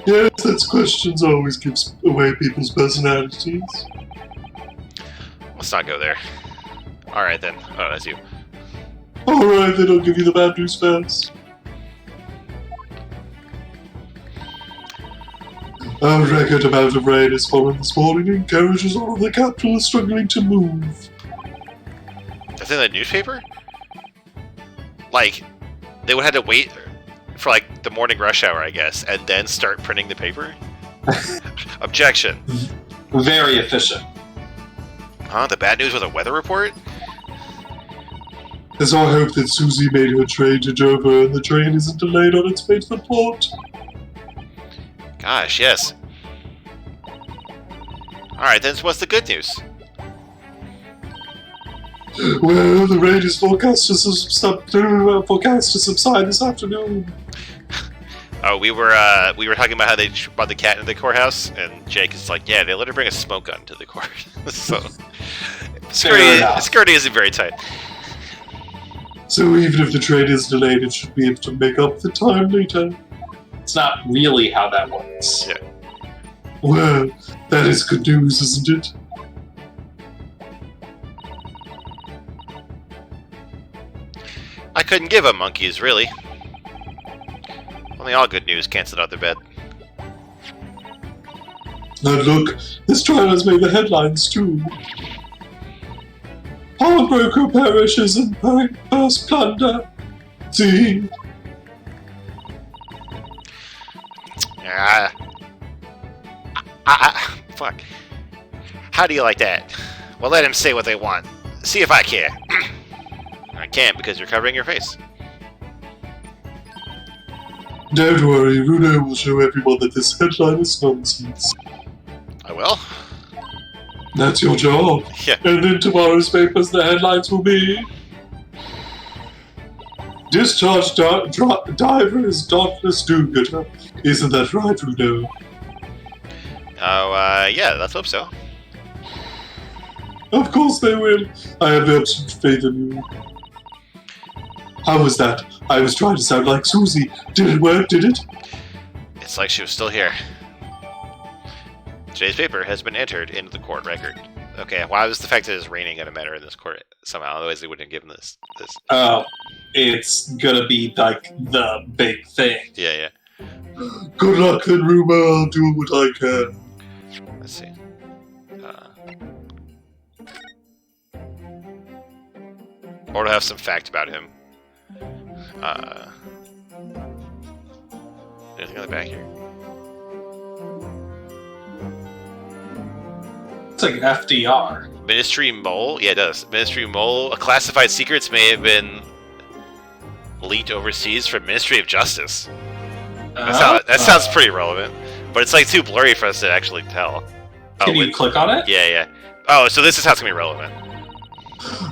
Speaker 4: Yes, that's questions always gives away people's personalities.
Speaker 1: Let's not go there. Alright then. Oh, that's you.
Speaker 4: Alright, then I'll give you the bad news first. A record amount of rain has fallen this morning and carriages all over the capital are struggling to move.
Speaker 1: That's in the newspaper? Like, they would have to wait for, like, the morning rush hour, I guess, and then start printing the paper? Objection.
Speaker 2: Very efficient.
Speaker 1: Huh? The bad news with a weather report?
Speaker 4: As I hope that Susie made her train to Dover and the train isn't delayed on its way to the port.
Speaker 1: Gosh, yes. Alright, then what's the good news?
Speaker 4: Well, the rain is forecast to subside this afternoon.
Speaker 1: Oh, we were talking about how they brought the cat into the courthouse, and Jake is like, yeah, they let her bring a smoke gun to the court. So, security isn't very tight.
Speaker 4: So even if the train is delayed, it should be able to make up the time later.
Speaker 2: It's not really how that works.
Speaker 1: Yeah.
Speaker 4: Well, that is good news, isn't it?
Speaker 1: I couldn't give up monkeys, really. Only all good news canceled out their bed.
Speaker 4: And look, this trial has made the headlines too. Pawnbroker perishes in purse plunder. See?
Speaker 1: Fuck. How do you like that? Well, let him say what they want. See if I care. I can't because you're covering your face.
Speaker 4: Don't worry, Runo will show everyone that this headline is nonsense.
Speaker 1: I will?
Speaker 4: That's your job.
Speaker 1: Yeah.
Speaker 4: And in tomorrow's papers, the headlines will be... Discharged diver is dauntless do-gooder. Isn't that right, Runo?
Speaker 1: Oh, yeah, let's hope so.
Speaker 4: Of course they will. I have absolute faith in you. How was that? I was trying to sound like Susie. Did it work, did it?
Speaker 1: It's like she was still here. Today's paper has been entered into the court record. Okay, why was the fact that it's raining gonna matter in this court somehow? Otherwise they wouldn't have given this.
Speaker 2: Oh, it's gonna be like the big thing.
Speaker 1: Yeah.
Speaker 4: Good luck then, Rumo. I'll do what I can.
Speaker 1: Let's see. Or to have some fact about him. Anything on the back here?
Speaker 2: It's like FDR.
Speaker 1: Ministry Mole? Yeah, it does. Ministry Mole. Classified secrets may have been leaked overseas from Ministry of Justice. That sounds pretty relevant. But it's like too blurry for us to actually tell.
Speaker 2: Can you click on it?
Speaker 1: Yeah. Oh, so this is how it's going to be relevant.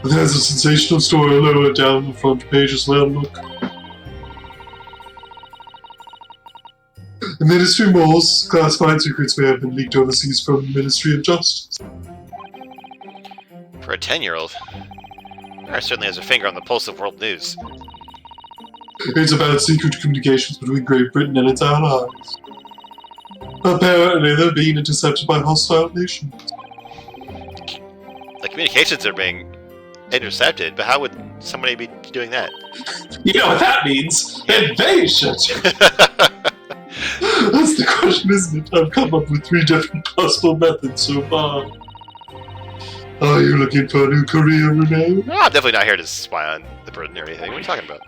Speaker 4: There's a sensational story lower down the front page as well, look. The Ministry Mole's classified secrets may have been leaked overseas from the Ministry of Justice.
Speaker 1: For a 10-year-old, Mara certainly has her finger on the pulse of world news.
Speaker 4: It's about secret communications between Great Britain and its allies. Apparently, they're being intercepted by hostile nations.
Speaker 1: The communications are being intercepted, but how would somebody be doing that?
Speaker 2: You know what that means? Invasion!
Speaker 4: That's the question, isn't it? I've come up with 3 different possible methods so far. Are you looking for a new career, Renee?
Speaker 1: No, I'm definitely not here to spy on the Britain or anything. What are you talking about?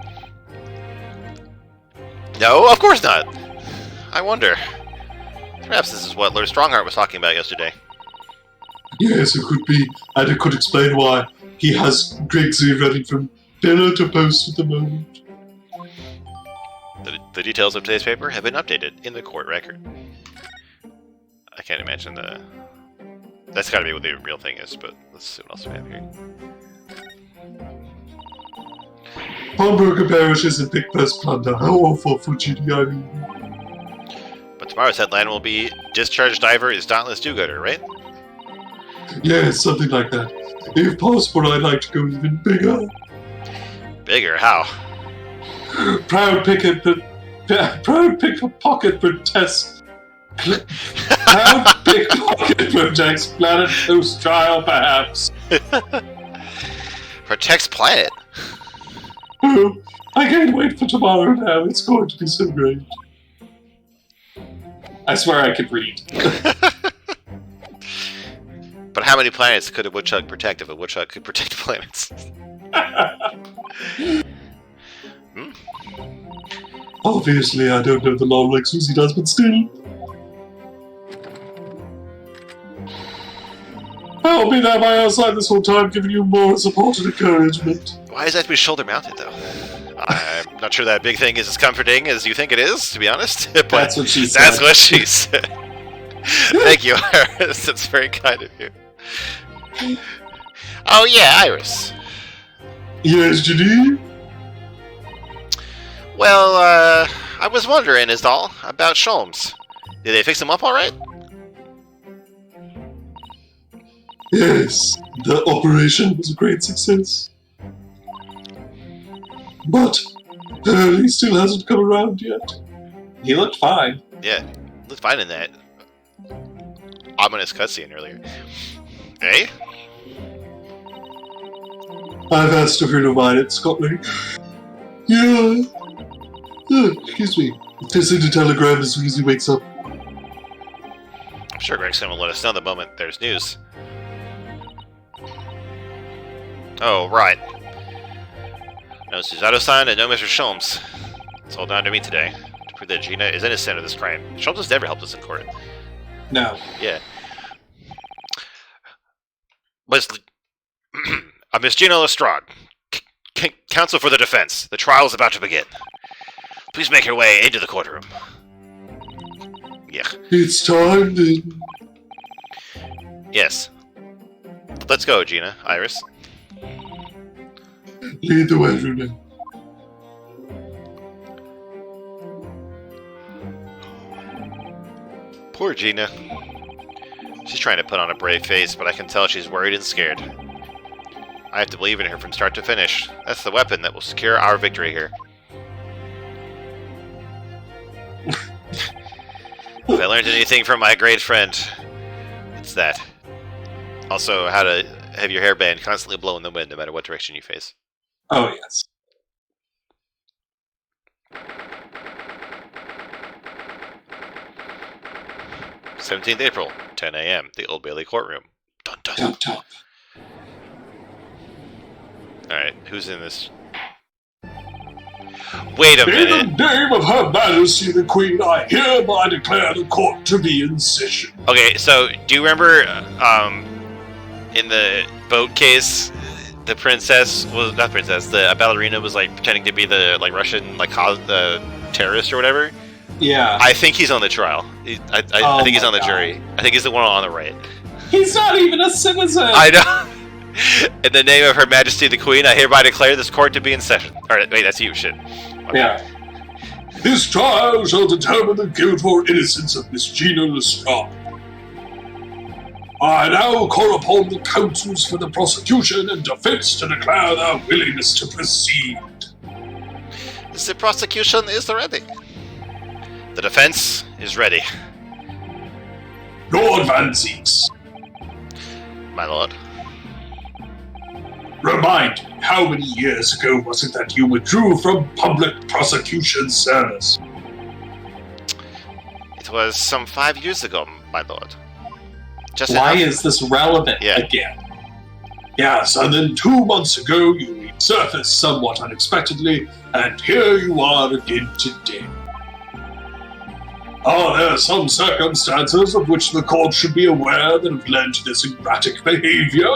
Speaker 1: No, of course not! I wonder. Perhaps this is what Lord Strongheart was talking about yesterday.
Speaker 4: Yes, it could be, and it could explain why he has Grigsby running from pillar to post at the moment.
Speaker 1: The details of today's paper have been updated in the court record. I can't imagine the... That's gotta be what the real thing is, but let's see what else we have here.
Speaker 4: Pawnbroker perishes in Pickfast plunder. How awful for GDI.
Speaker 1: But tomorrow's headline will be Discharged Diver is Dauntless Do-Gooder, right?
Speaker 4: Yes, something like that. If possible, I'd like to go even bigger.
Speaker 1: Bigger? How?
Speaker 2: Proud pickpocket protest. Proud pickpocket protects planet post trial, perhaps.
Speaker 1: Protects planet?
Speaker 4: Oh, I can't wait for tomorrow now. It's going to be so great.
Speaker 2: I swear I could read.
Speaker 1: But how many planets could a woodchuck protect if a woodchuck could protect planets?
Speaker 4: Obviously, I don't know the law like Susie does, but still. I'll be there by your side this whole time, giving you more support and encouragement.
Speaker 1: Why does that have to be shoulder-mounted, though? I'm not sure that big thing is as comforting as you think it is, to be honest. But
Speaker 2: That's what she said.
Speaker 1: That's what she said. Thank you, Iris. That's very kind of you. Oh, yeah, Iris.
Speaker 4: Yes, Janine?
Speaker 1: Well, I was wondering, Isdal, about Sholmes. Did they fix him up all right?
Speaker 4: Yes, the operation was a great success. But he still hasn't come around yet.
Speaker 2: He looked fine.
Speaker 1: Yeah, looked fine in that ominous cutscene earlier. Hey?
Speaker 4: I've asked her to ride at Scotland. Yeah. Excuse me. To send a telegram as soon as he wakes up.
Speaker 1: I'm sure Gregson will let us know the moment there's news. Oh, right. No Susato-san and no Mr. Sholmes. It's all down to me today, to prove that Gina is innocent of this crime. Sholmes has never helped us in court.
Speaker 2: No.
Speaker 1: Yeah. Miss Gina Lestrade, counsel for the defense. The trial is about to begin. Please make your way into the courtroom. Yeah.
Speaker 4: It's time then.
Speaker 1: Yes. Let's go, Gina. Iris.
Speaker 4: Lead the way, Renee.
Speaker 1: Poor Gina. She's trying to put on a brave face, but I can tell she's worried and scared. I have to believe in her from start to finish. That's the weapon that will secure our victory here. If I learned anything from my great friend, it's that. Also, how to have your hairband constantly blow in the wind no matter what direction you face.
Speaker 2: Oh, yes.
Speaker 1: th April, 10 a.m., the Old Bailey courtroom. Dun dun.
Speaker 2: Dun, dun.
Speaker 1: Alright, who's in this? Wait a
Speaker 3: In
Speaker 1: minute.
Speaker 3: the name of Her Majesty the Queen, I hereby declare the court to be in session.
Speaker 1: Okay, so do you remember in the boat case, the princess was not princess, the ballerina was like pretending to be the like Russian like terrorist or whatever?
Speaker 2: Yeah.
Speaker 1: I think he's on the trial. I
Speaker 2: Oh
Speaker 1: think he's
Speaker 2: my
Speaker 1: on the
Speaker 2: God.
Speaker 1: jury. I think he's the one on the right.
Speaker 2: He's not even a citizen!
Speaker 1: I know. In the name of Her Majesty the Queen, I hereby declare this court to be in session. Alright, wait, that's you, shit.
Speaker 2: Yeah.
Speaker 3: This trial shall determine the guilt or innocence of Miss Gina Lestrade. I now call upon the counsels for the prosecution and defense to declare their willingness to proceed.
Speaker 1: The prosecution is ready. The defense is ready,
Speaker 3: Lord Van Zeeks,
Speaker 1: my lord.
Speaker 3: remind me, how many years ago was it that you withdrew from public prosecution service?
Speaker 1: It was some 5 years ago, my lord. Just
Speaker 2: Why
Speaker 1: enough-
Speaker 2: is this relevant
Speaker 1: Yeah.
Speaker 2: again?
Speaker 3: Yes, and then 2 months ago you resurfaced somewhat unexpectedly, and here you are again today. Are there some circumstances of which the court should be aware that have led to this erratic behavior?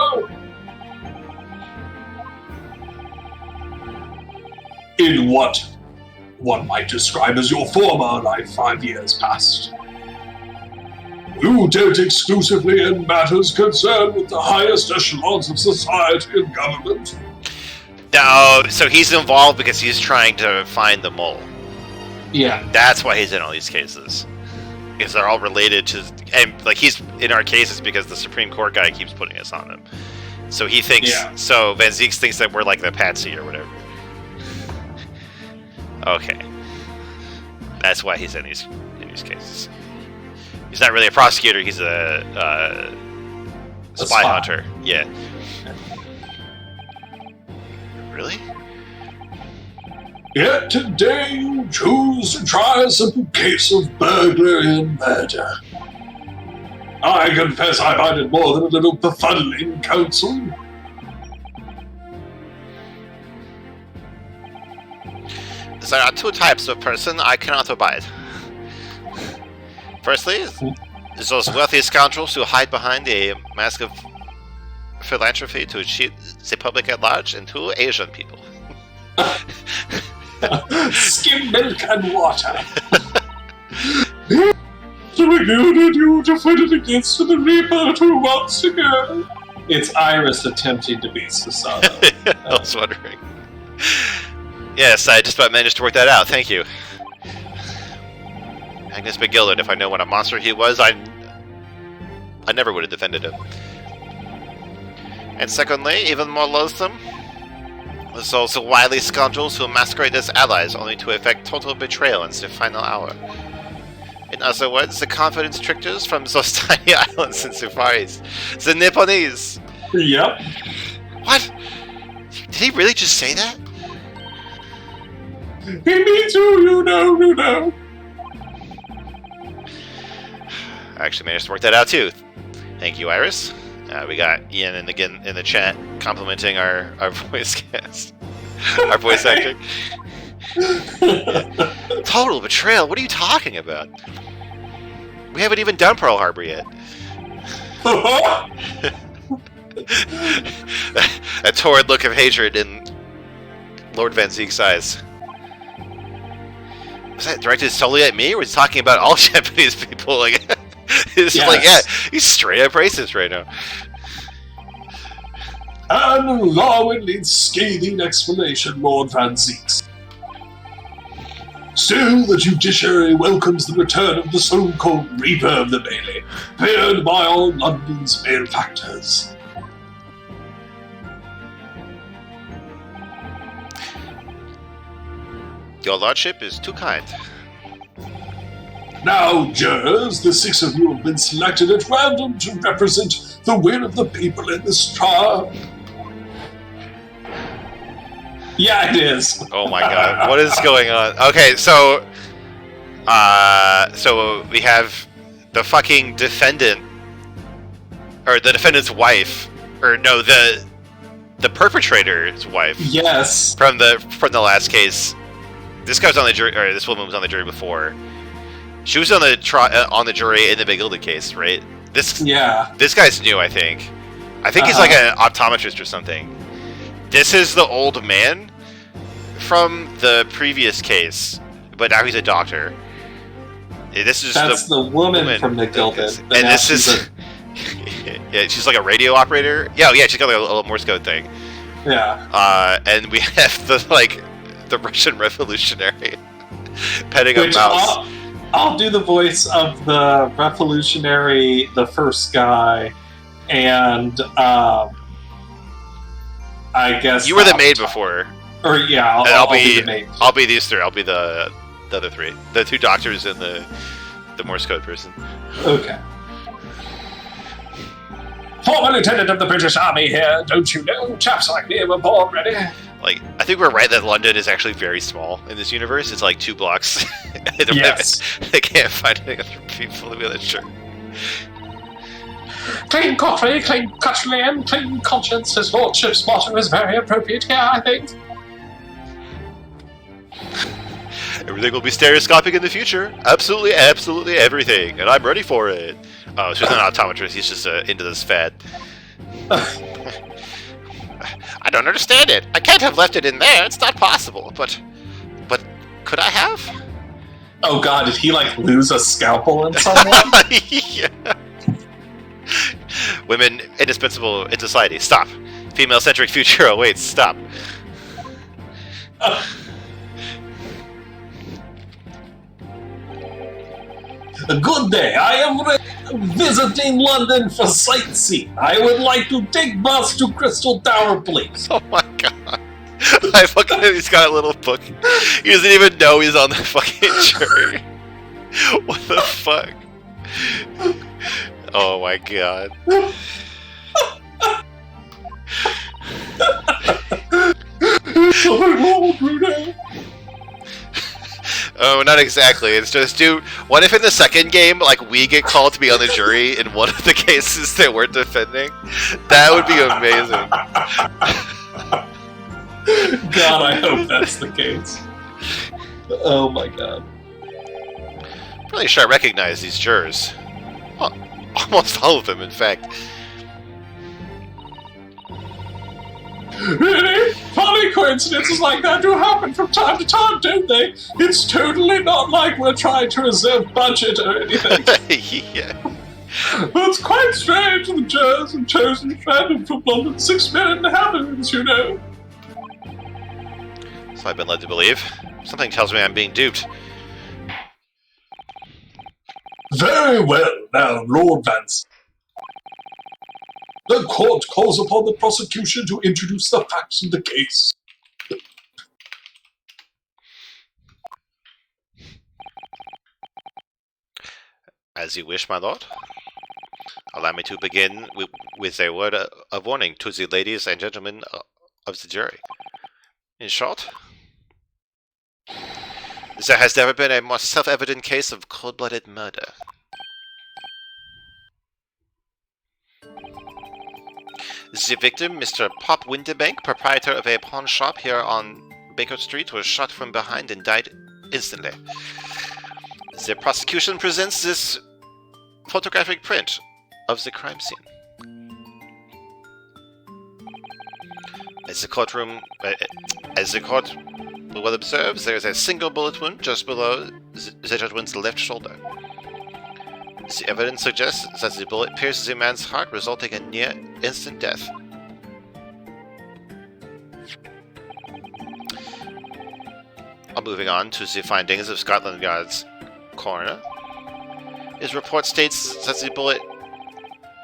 Speaker 3: In what one might describe as your former life 5 years past. You dealt exclusively in matters concerned with the highest echelons of society and government.
Speaker 1: No, so he's involved because he's trying to find the mole.
Speaker 2: Yeah.
Speaker 1: That's why he's in all these cases. Because they're all related to, and like he's in our cases because the Supreme Court guy keeps putting us on him. So he thinks,
Speaker 2: Yeah.
Speaker 1: so Van Zeeks thinks that we're like the patsy or whatever. Okay. That's why he's in these cases. He's not really a prosecutor, he's a spy
Speaker 2: spy.
Speaker 1: hunter. Yeah. Really?
Speaker 3: Yet today you choose to try a simple case of burglary and murder. I confess I find it more than a little befuddling, counsel.
Speaker 1: There are two types of person I cannot abide. Firstly, those wealthy scoundrels who hide behind a mask of philanthropy to cheat the public at large, and two, Asian people.
Speaker 2: Skim milk and water.
Speaker 3: So again, did you defended against the Reaper 2 months ago?
Speaker 2: It's Iris attempting to be Susato.
Speaker 1: I was wondering. Yes, I just about managed to work that out. Thank you. Agnes McGillard, if I know what a monster he was, I never would have defended him. And secondly, even more loathsome, was those wily scoundrels who masquerade as allies only to effect total betrayal in the final hour. In other words, the confidence tricksters from those tiny islands in Safaris. The Nipponese!
Speaker 2: Yep.
Speaker 1: What? Did he really just say that?
Speaker 3: Me too, you know.
Speaker 1: I actually managed to work that out too. Thank you, Iris. We got Ian in the chat complimenting our voice cast, our voice acting. Total betrayal. What are you talking about? We haven't even done Pearl Harbor yet. A torrid look of hatred in Lord Van Zeek's eyes. Was that directed solely at me, or was he talking about all Japanese people? Like, it's just like, yeah, he's straight up racist right now.
Speaker 3: And allow it needs scathing explanation, Lord Van Zeeks. Still, the judiciary welcomes the return of the so-called Reaper of the Bailey, feared by all London's malefactors.
Speaker 1: Your lordship is too kind.
Speaker 3: Now, jurors, the 6 of you have been selected at random to represent the will of the people in this trial.
Speaker 2: Yeah, it is.
Speaker 1: Oh my god, what is going on? Okay, so we have the fucking defendant, or the defendant's wife, or no, the perpetrator's wife
Speaker 2: Yes.
Speaker 1: from the last case. This guy was on the jury, or this woman was on the jury before. She was on the jury in the McGilded case, right? This guy's new, I think. I think he's like an optometrist or something. This is the old man from the previous case, but now he's a doctor. That's
Speaker 2: the woman from McGilded.
Speaker 1: And this is yeah, she's like a radio operator. Yeah, she's got like a little Morse code thing.
Speaker 2: Yeah.
Speaker 1: And we have the Russian revolutionary petting a mouse.
Speaker 2: I'll do the voice of the revolutionary, the first guy, and I guess
Speaker 1: you were the maid before.
Speaker 2: Or yeah, I'll be the maid.
Speaker 1: I'll be these three. I'll be the other three. The two doctors and the Morse code person.
Speaker 2: Okay.
Speaker 3: Former lieutenant of the British Army here, don't you know? Chaps like me were born ready.
Speaker 1: Like, I think we're right that London is actually very small in this universe. It's like 2 blocks.
Speaker 2: Yes.
Speaker 1: They can't find any other people to be that sure.
Speaker 3: Clean coffee, clean cutlery, and clean conscience. His lordship's motto is very appropriate here, I think.
Speaker 1: Everything will be stereoscopic in the future. Absolutely, absolutely everything. And I'm ready for it. Oh, so he's not an optometrist. He's just into this fad. I don't understand it. I can't have left it in there. It's not possible. But could I have?
Speaker 2: Oh god, did he like lose a scalpel in someone?
Speaker 1: Yeah. Women indispensable in society. Stop. Female-centric future awaits. Stop.
Speaker 2: Good day. I am visiting London for sightseeing. I would like to take bus to Crystal Tower, please.
Speaker 1: Oh my god. He's got a little book. He doesn't even know he's on the fucking jury. What the fuck? Oh my god. Oh, not exactly. It's just, dude, what if in the second game, like, we get called to be on the jury in one of the cases that we're defending? That would be amazing.
Speaker 2: God, I hope that's the case. Oh my god.
Speaker 1: I'm really sure I recognize these jurors. Well, almost all of them, in fact.
Speaker 3: Really? Funny coincidences like that do happen from time to time, don't they? It's totally not like we're trying to reserve budget or anything.
Speaker 1: Yeah.
Speaker 3: It's quite strange the jurors have chosen random from London 6 men inhabitants, you know.
Speaker 1: So I've been led to believe. Something tells me I'm being duped.
Speaker 3: Very well. Now, Lord Vance. The court calls upon the prosecution to introduce the facts of the case.
Speaker 1: As you wish, my lord. Allow me to begin with a word of warning to the ladies and gentlemen of the jury. In short, there has never been a more self-evident case of cold-blooded murder. The victim, Mr. Pop Winterbank, proprietor of a pawn shop here on Baker Street, was shot from behind and died instantly. The prosecution presents this photographic print of the crime scene. As the court will observe, there is a single bullet wound just below the gentleman's left shoulder. The evidence suggests that the bullet pierces a man's heart, resulting in near-instant death. Moving on to the findings of Scotland Yard's coroner. His report states that the bullet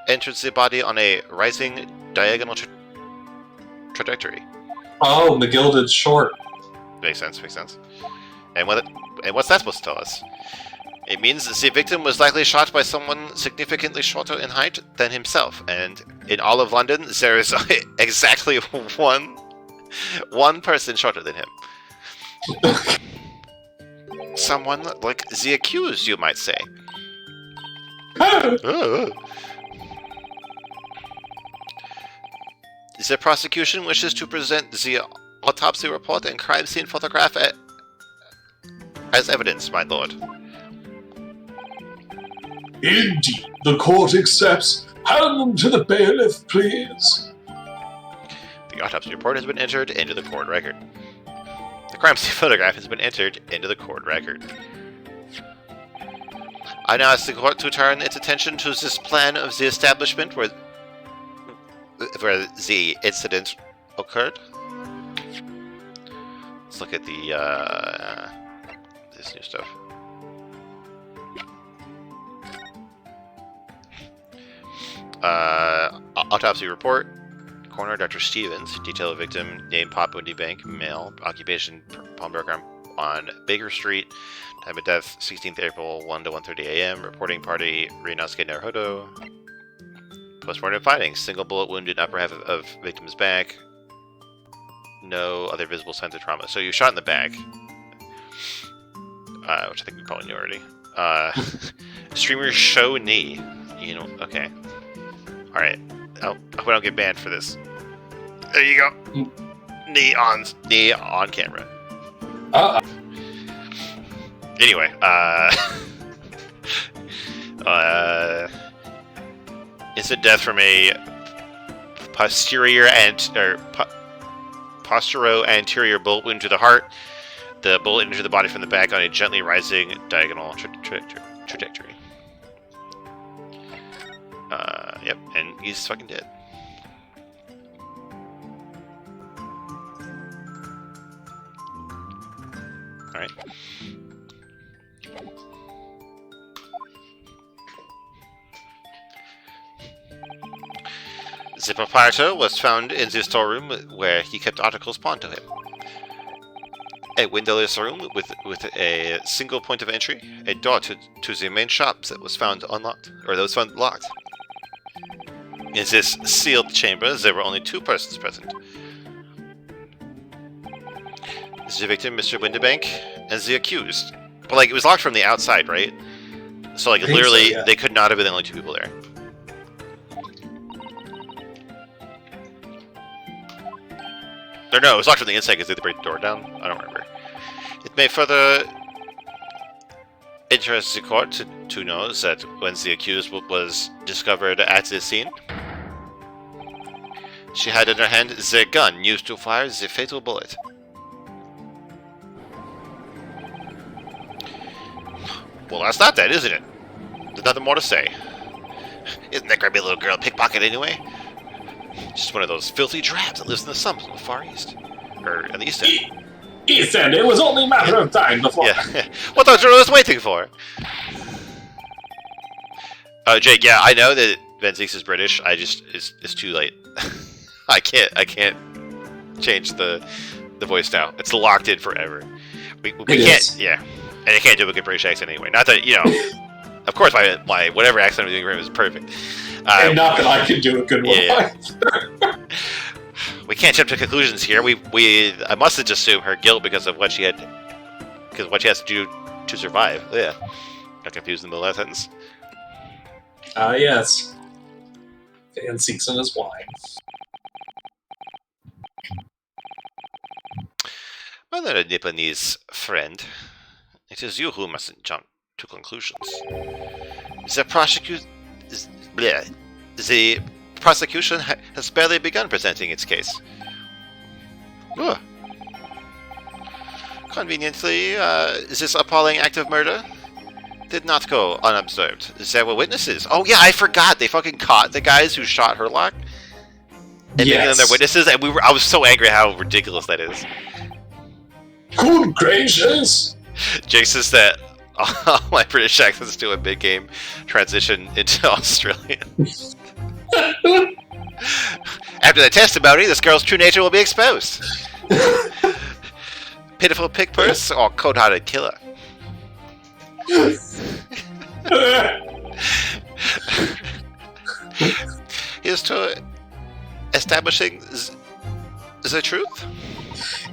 Speaker 1: entered the body on a rising diagonal trajectory.
Speaker 2: Oh, McGilded's short.
Speaker 1: Makes sense, makes sense. And what's that supposed to tell us? It means that the victim was likely shot by someone significantly shorter in height than himself, and in all of London, there is exactly one person shorter than him. Someone like the accused, you might say. The prosecution wishes to present the autopsy report and crime scene photograph as evidence, my lord.
Speaker 3: Indeed, the court accepts. Hand them to the bailiff, please.
Speaker 1: The autopsy report has been entered into the court record. The crime scene photograph has been entered into the court record. I now ask the court to turn its attention to this plan of the establishment where the incident occurred. Let's look at the this new stuff. Autopsy report. Coroner Dr. Stevens. Detail of victim. Name Pop Windy Bank. Male. Occupation pawnbroker on Baker Street. Time of death 16th April 1 to 1:30 a.m. Reporting party Rinosuke Naruhodo. Postmortem findings. Single bullet wound in upper half of victim's back. No other visible signs of trauma. So you shot in the back. Which I think we probably knew already. Streamer show knee. You know, okay. Alright. Oh, I hope I don't get banned for this. There you go. Knee on camera. Anyway, it's a death from a postero-anterior bullet wound to the heart. The bullet entered the body from the back on a gently rising diagonal trajectory. Yep, and he's fucking dead. Alright. The proprietor was found in the storeroom where he kept articles pawned to him. A windowless room with a single point of entry, a door to the main shop that was found unlocked, or that was found locked. In this sealed chamber, there were only two persons present. The victim, Mr. Windebank, and the accused. But, like, it was locked from the outside, right? So, like, literally,
Speaker 2: so, yeah.
Speaker 1: They could not have been the only two people there. Or no, it was locked from the inside because they had to break the door down. I don't remember. It may further interest the court to know that when the accused was discovered at the scene, she had in her hand the gun used to fire the fatal bullet. Well, that's not that, isn't it? There's nothing more to say. Isn't that grubby little girl a pickpocket anyway? Just one of those filthy drabs that lives in the slums of the Far East. Or in the East End.
Speaker 2: East End, it was only a matter of time before.
Speaker 1: Yeah. What the journalist waiting for? Jake, yeah, I know that Ben Zeeks is British. I just it's too late. I can't change the voice now. It's locked in forever. We can't. Yeah, and I can't do a good British accent anyway. Not that of course my whatever accent I'm doing for him is perfect.
Speaker 2: And not that I can do a good one.
Speaker 1: Yeah. We can't jump to conclusions here. I must just assume her guilt because of what she has to do to survive. Yeah, got confused in the last sentence.
Speaker 2: Yes. Van Seeks in his wine.
Speaker 1: My little Nipponese friend, it is you who mustn't jump to conclusions. The prosecution has barely begun presenting its case. Ugh. Conveniently, this appalling act of murder did not go unobserved. There were witnesses. Oh yeah, I forgot. They fucking caught the guys who shot Herlock. And making them their witnesses, and I was so angry how ridiculous that is.
Speaker 3: Good gracious!
Speaker 1: Jake says that all my British accents do a big game transition into Australian. After the testimony, this girl's true nature will be exposed. Pitiful pick purse or cold-hearted killer. Here's to establishing the truth.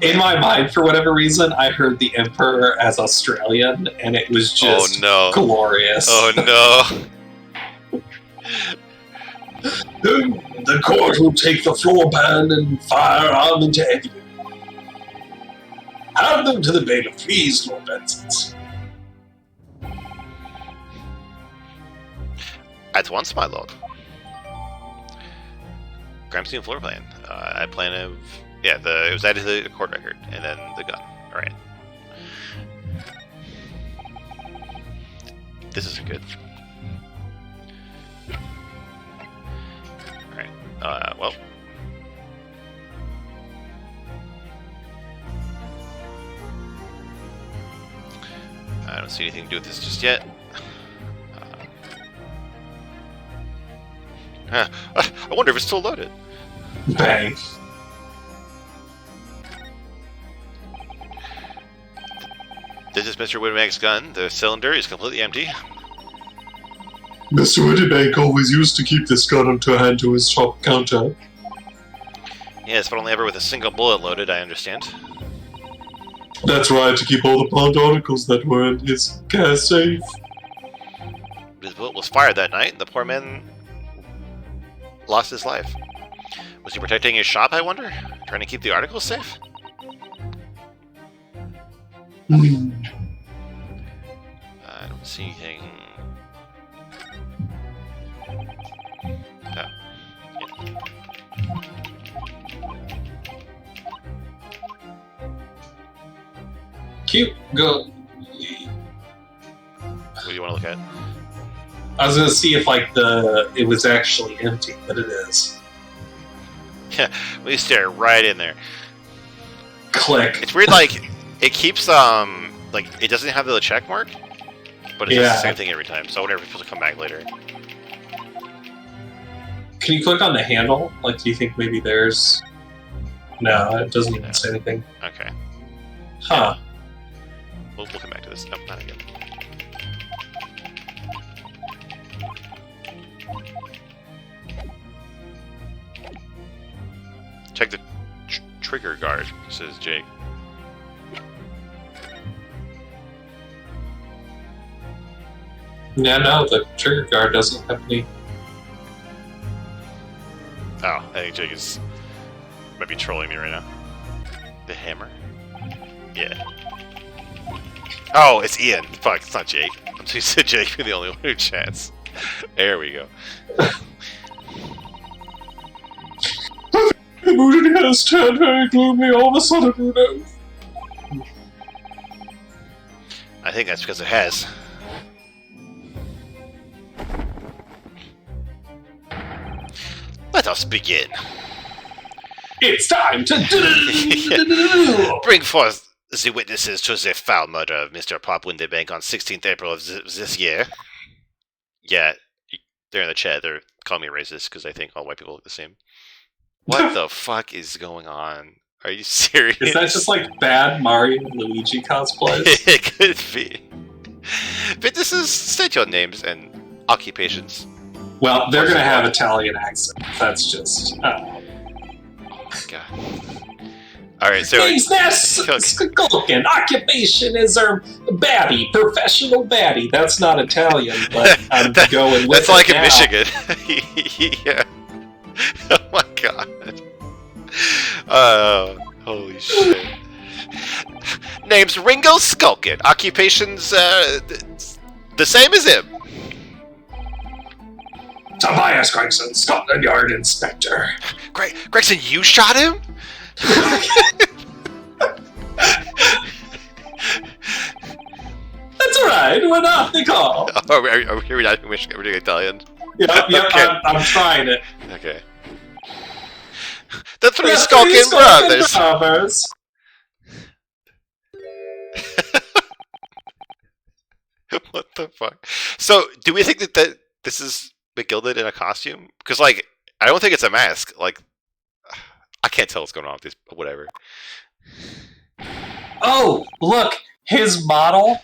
Speaker 2: In my mind, for whatever reason, I heard the Emperor as Australian, and it was just glorious.
Speaker 1: Oh no.
Speaker 3: The court will take the floor ban and firearm into evidence. Hand them to the bailiff, please, Lord Bensons.
Speaker 1: At once, my lord. Grimstein floor plan. I plan of... Yeah, it was added to the court record, and then the gun. Alright. This isn't good. Alright. Well. I don't see anything to do with this just yet. I wonder if it's still loaded.
Speaker 2: Bang.
Speaker 1: This is Mr. Widowmake's gun. The cylinder is completely empty.
Speaker 4: Mr. Widowbank always used to keep this gun to hand to his shop counter.
Speaker 1: Yes, but only ever with a single bullet loaded, I understand.
Speaker 4: That's right, to keep all the pawned articles that were in his gas safe.
Speaker 1: His bullet was fired that night, and the poor man lost his life. Was he protecting his shop, I wonder? Trying to keep the articles safe?
Speaker 4: Hmm.
Speaker 1: I don't see anything. Oh. Yeah.
Speaker 2: Cute. Go.
Speaker 1: What do you want to look at?
Speaker 2: I was gonna see if it was actually empty, but it is.
Speaker 1: Yeah, we stare right in there.
Speaker 2: Click.
Speaker 1: It's weird, like, it keeps, like, it doesn't have the check mark, but it does the
Speaker 2: Yeah.
Speaker 1: same thing every time, so I wonder if it's supposed to come back later.
Speaker 2: Can you click on the handle? Like, do you think maybe there's... No, it doesn't even say anything.
Speaker 1: Okay.
Speaker 2: Huh.
Speaker 1: We'll come back to this. Nope, not again. Check the trigger guard, says Jake.
Speaker 2: Yeah, no, the trigger guard doesn't have any...
Speaker 1: Oh, I think Jake is might be trolling me right now. The hammer? Yeah. Oh, it's Ian. Fuck, it's not Jake. I'm too used to Jake being the only one who chats. There we go.
Speaker 4: The mood has turned very gloomy all of a sudden, you know.
Speaker 1: I think that's because it has. Let us begin.
Speaker 2: It's time to...
Speaker 1: Bring forth the witnesses to the foul murder of Mr. Pop Windybank on 16th April of this year. Yeah, they're in the chat. They're calling me racist because I think all white people look the same. What the fuck is going on? Are you serious?
Speaker 2: Is that just like bad Mario and Luigi cosplays?
Speaker 1: It could be. Witnesses, state your names and occupations.
Speaker 2: Well, they're gonna have Italian accents. That's just...
Speaker 1: Oh my god. Alright, so...
Speaker 2: Name's Skulkin. Occupation is our baddie. Professional baddie. That's not Italian, but I'm going with
Speaker 1: that's like
Speaker 2: it
Speaker 1: in
Speaker 2: now.
Speaker 1: Michigan. Yeah. Oh my god. Holy shit. Name's Ringo Skulkin. Occupations, the same as him.
Speaker 3: Tobias Gregson, Scotland Yard Inspector.
Speaker 1: Gregson, you shot him?
Speaker 2: That's alright. We're not the call.
Speaker 1: Oh, are we not in Michigan? We're doing Italian.
Speaker 2: Yep,
Speaker 1: Okay.
Speaker 2: I'm trying it.
Speaker 1: Okay. The three
Speaker 2: The
Speaker 1: Skulkin brothers.
Speaker 2: brothers.
Speaker 1: What the fuck? So, do we think that this is McGilded in a costume? Because, like, I don't think it's a mask. Like, I can't tell what's going on with this. Whatever.
Speaker 2: Oh, look, his model.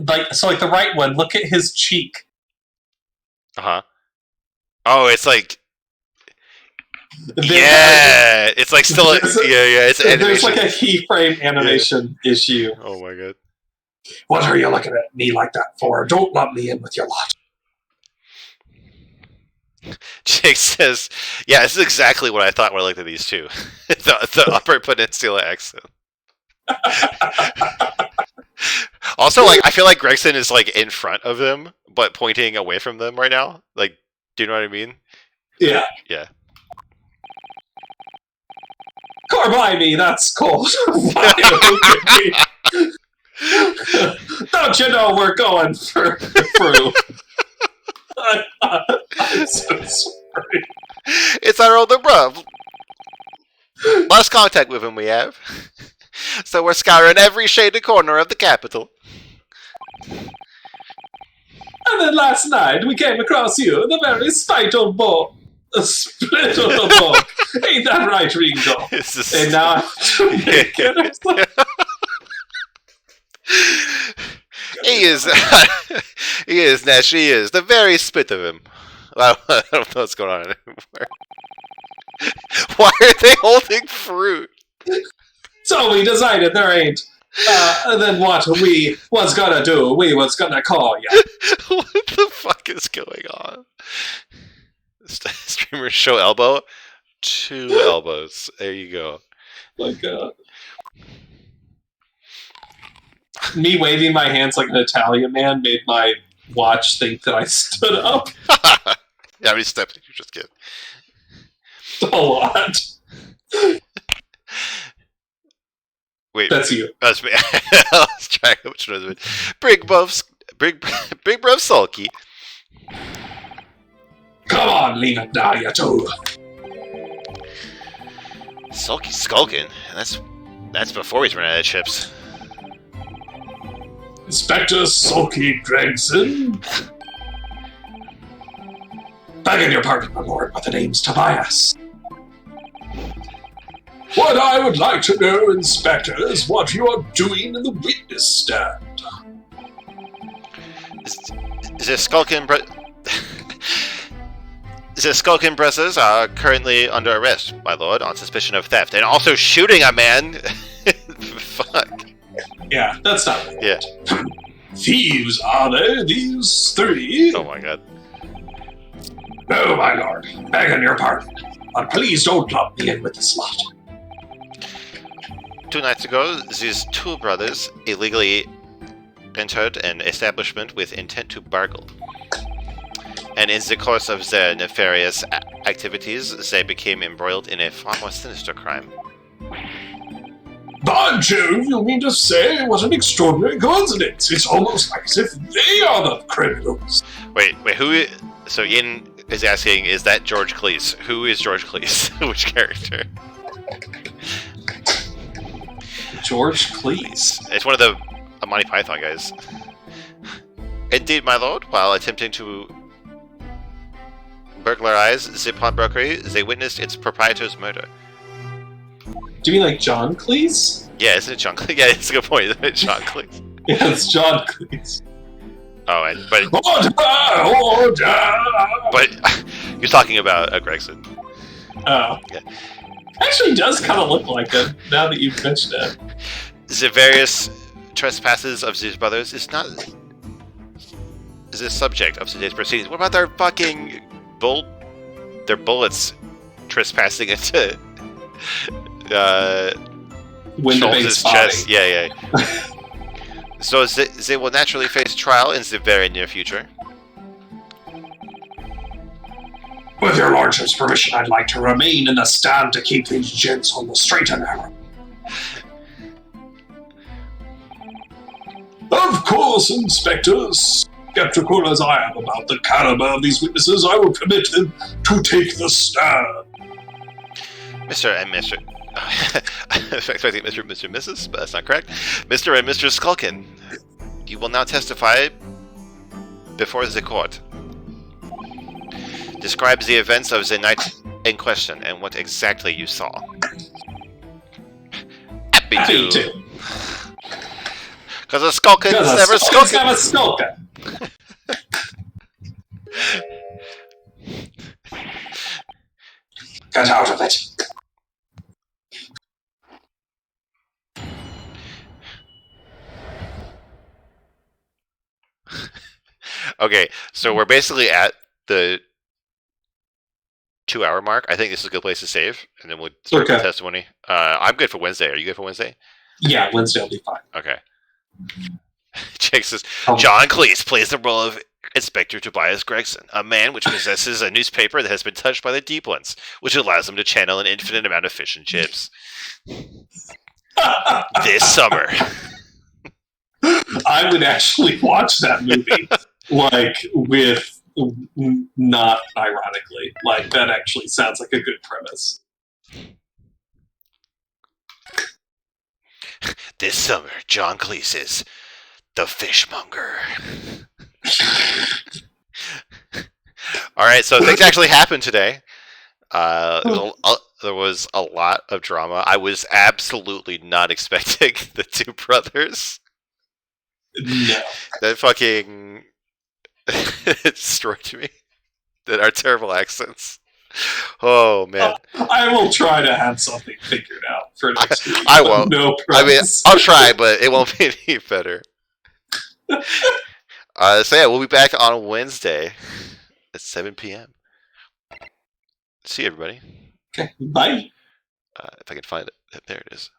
Speaker 2: Like the right one. Look at his cheek.
Speaker 1: Uh huh. Oh, it's like.
Speaker 2: There's-
Speaker 1: Yeah, it's like still.
Speaker 2: There's a-
Speaker 1: It's an
Speaker 2: There's
Speaker 1: animation.
Speaker 2: like a keyframe animation issue.
Speaker 1: Oh my god.
Speaker 3: What are you looking at me like that for? Don't lump me in with your lot.
Speaker 1: Jake says, "Yeah, this is exactly what I thought when I looked at these two. the Upper Peninsula accent." Also, like, I feel like Gregson is like in front of them, but pointing away from them right now. Like, do you know what I mean?
Speaker 2: Yeah.
Speaker 1: Yeah.
Speaker 2: Car by me, that's cold. Don't you know we're going through? I'm so sorry.
Speaker 1: It's our older bruv. Lost contact with him we have. So we're scouring every shaded corner of the capital.
Speaker 2: And then last night we came across you, the very spite of book. A split of the book. Ain't that right, Ringo? And now I have to make it.
Speaker 1: He is. He is, Nash. He is. The very spit of him. I don't know what's going on anymore. Why are they holding fruit?
Speaker 2: So we decided there ain't. Then what we was gonna do, we was gonna call you.
Speaker 1: What the fuck is going on? Streamers show elbow. 2 elbows. There you go.
Speaker 2: My God. Me waving my hands like an Italian man made my watch think that I stood up.
Speaker 1: How many steps did you just get?
Speaker 2: A lot.
Speaker 1: Wait,
Speaker 2: That's you.
Speaker 1: That's me. Let's try which one is it. Big Bruv Sulky.
Speaker 3: Come on, lean and die, you two.
Speaker 1: Sulky skulking. That's before he's running out of chips.
Speaker 3: Inspector Sulky Gregson.
Speaker 2: Begging your pardon, my lord, but the name's Tobias.
Speaker 3: What I would like to know, Inspector, is what you are doing in the witness stand.
Speaker 1: The Skulkin brothers are currently under arrest, my lord, on suspicion of theft and also shooting a man. Fuck.
Speaker 2: Yeah, that's not right.
Speaker 1: Yeah.
Speaker 3: Thieves, are they, these three?
Speaker 1: Oh my god.
Speaker 3: No, my lord. Begging your pardon. But please don't lump me in with this lot.
Speaker 1: 2 nights ago, these 2 brothers illegally entered an establishment with intent to burgle. And in the course of their nefarious activities, they became embroiled in a far more sinister crime.
Speaker 3: By Jove, you mean to say what an extraordinary coincidence. It's almost like as if they are the criminals.
Speaker 1: Wait, who? So Ian is asking, is that George Cleese? Who is George Cleese? Which character?
Speaker 2: George Cleese.
Speaker 1: It's one of the Monty Python guys. Indeed, my lord, while attempting to burglarize the pawnbrokery, they witnessed its proprietor's murder.
Speaker 2: Do you mean like John Cleese?
Speaker 1: Yeah, isn't it John Cleese? Yeah, it's a good point, isn't it, John Cleese?
Speaker 2: Yeah, it's John Cleese.
Speaker 1: Oh, but
Speaker 3: Order!
Speaker 1: but you're talking about Gregson.
Speaker 2: Oh.
Speaker 1: Yeah.
Speaker 2: Actually does kind of look like it, now that you've mentioned it.
Speaker 1: The various trespasses of these brothers is the subject of today's proceedings. What about their fucking their bullets trespassing into
Speaker 2: Window-based
Speaker 1: Schultz's
Speaker 2: body.
Speaker 1: chest? Yeah. So they will naturally face trial in the very near future.
Speaker 3: With your lordship's permission, I'd like to remain in the stand to keep these gents on the straight and narrow. Of course, inspectors. Skeptical as I am about the caliber of these witnesses, I will permit them to take the stand.
Speaker 1: Mr. and Mr. I was expecting Mr. and Mrs., but that's not correct. Mr. and Mr. Skulkin, you will now testify before the court. Describe the events of the night in question and what exactly you saw. Happy to. Because a Skulkin is never
Speaker 2: Skulkin's
Speaker 1: Skulkin.
Speaker 2: never Skulkin.
Speaker 3: Get out of it.
Speaker 1: Okay, so we're basically at the 2-hour mark, I think this is a good place to save, and then we'll start with
Speaker 2: Okay.
Speaker 1: the testimony. I'm good for Wednesday. Are you good for Wednesday?
Speaker 2: Yeah, Wednesday will be fine.
Speaker 1: Okay. Jake says,
Speaker 2: Oh.
Speaker 1: John Cleese plays the role of Inspector Tobias Gregson, a man which possesses a newspaper that has been touched by the Deep Ones, which allows him to channel an infinite amount of fish and chips. This summer.
Speaker 2: I would actually watch that movie, like, with, not ironically. Like, that actually sounds like a good premise.
Speaker 1: This summer, John Cleese is the fishmonger. All right, so things actually happened today. There was a lot of drama. I was absolutely not expecting the two brothers.
Speaker 2: No.
Speaker 1: That fucking destroyed me. That are terrible accents. Oh man,
Speaker 2: I will try to have something figured out for next week.
Speaker 1: I won't.
Speaker 2: No
Speaker 1: I mean,
Speaker 2: promise.
Speaker 1: I'll try, but it won't be any better. So yeah, we'll be back on Wednesday at 7 p.m. See you, everybody.
Speaker 2: Okay, bye.
Speaker 1: If I can find it. There it is.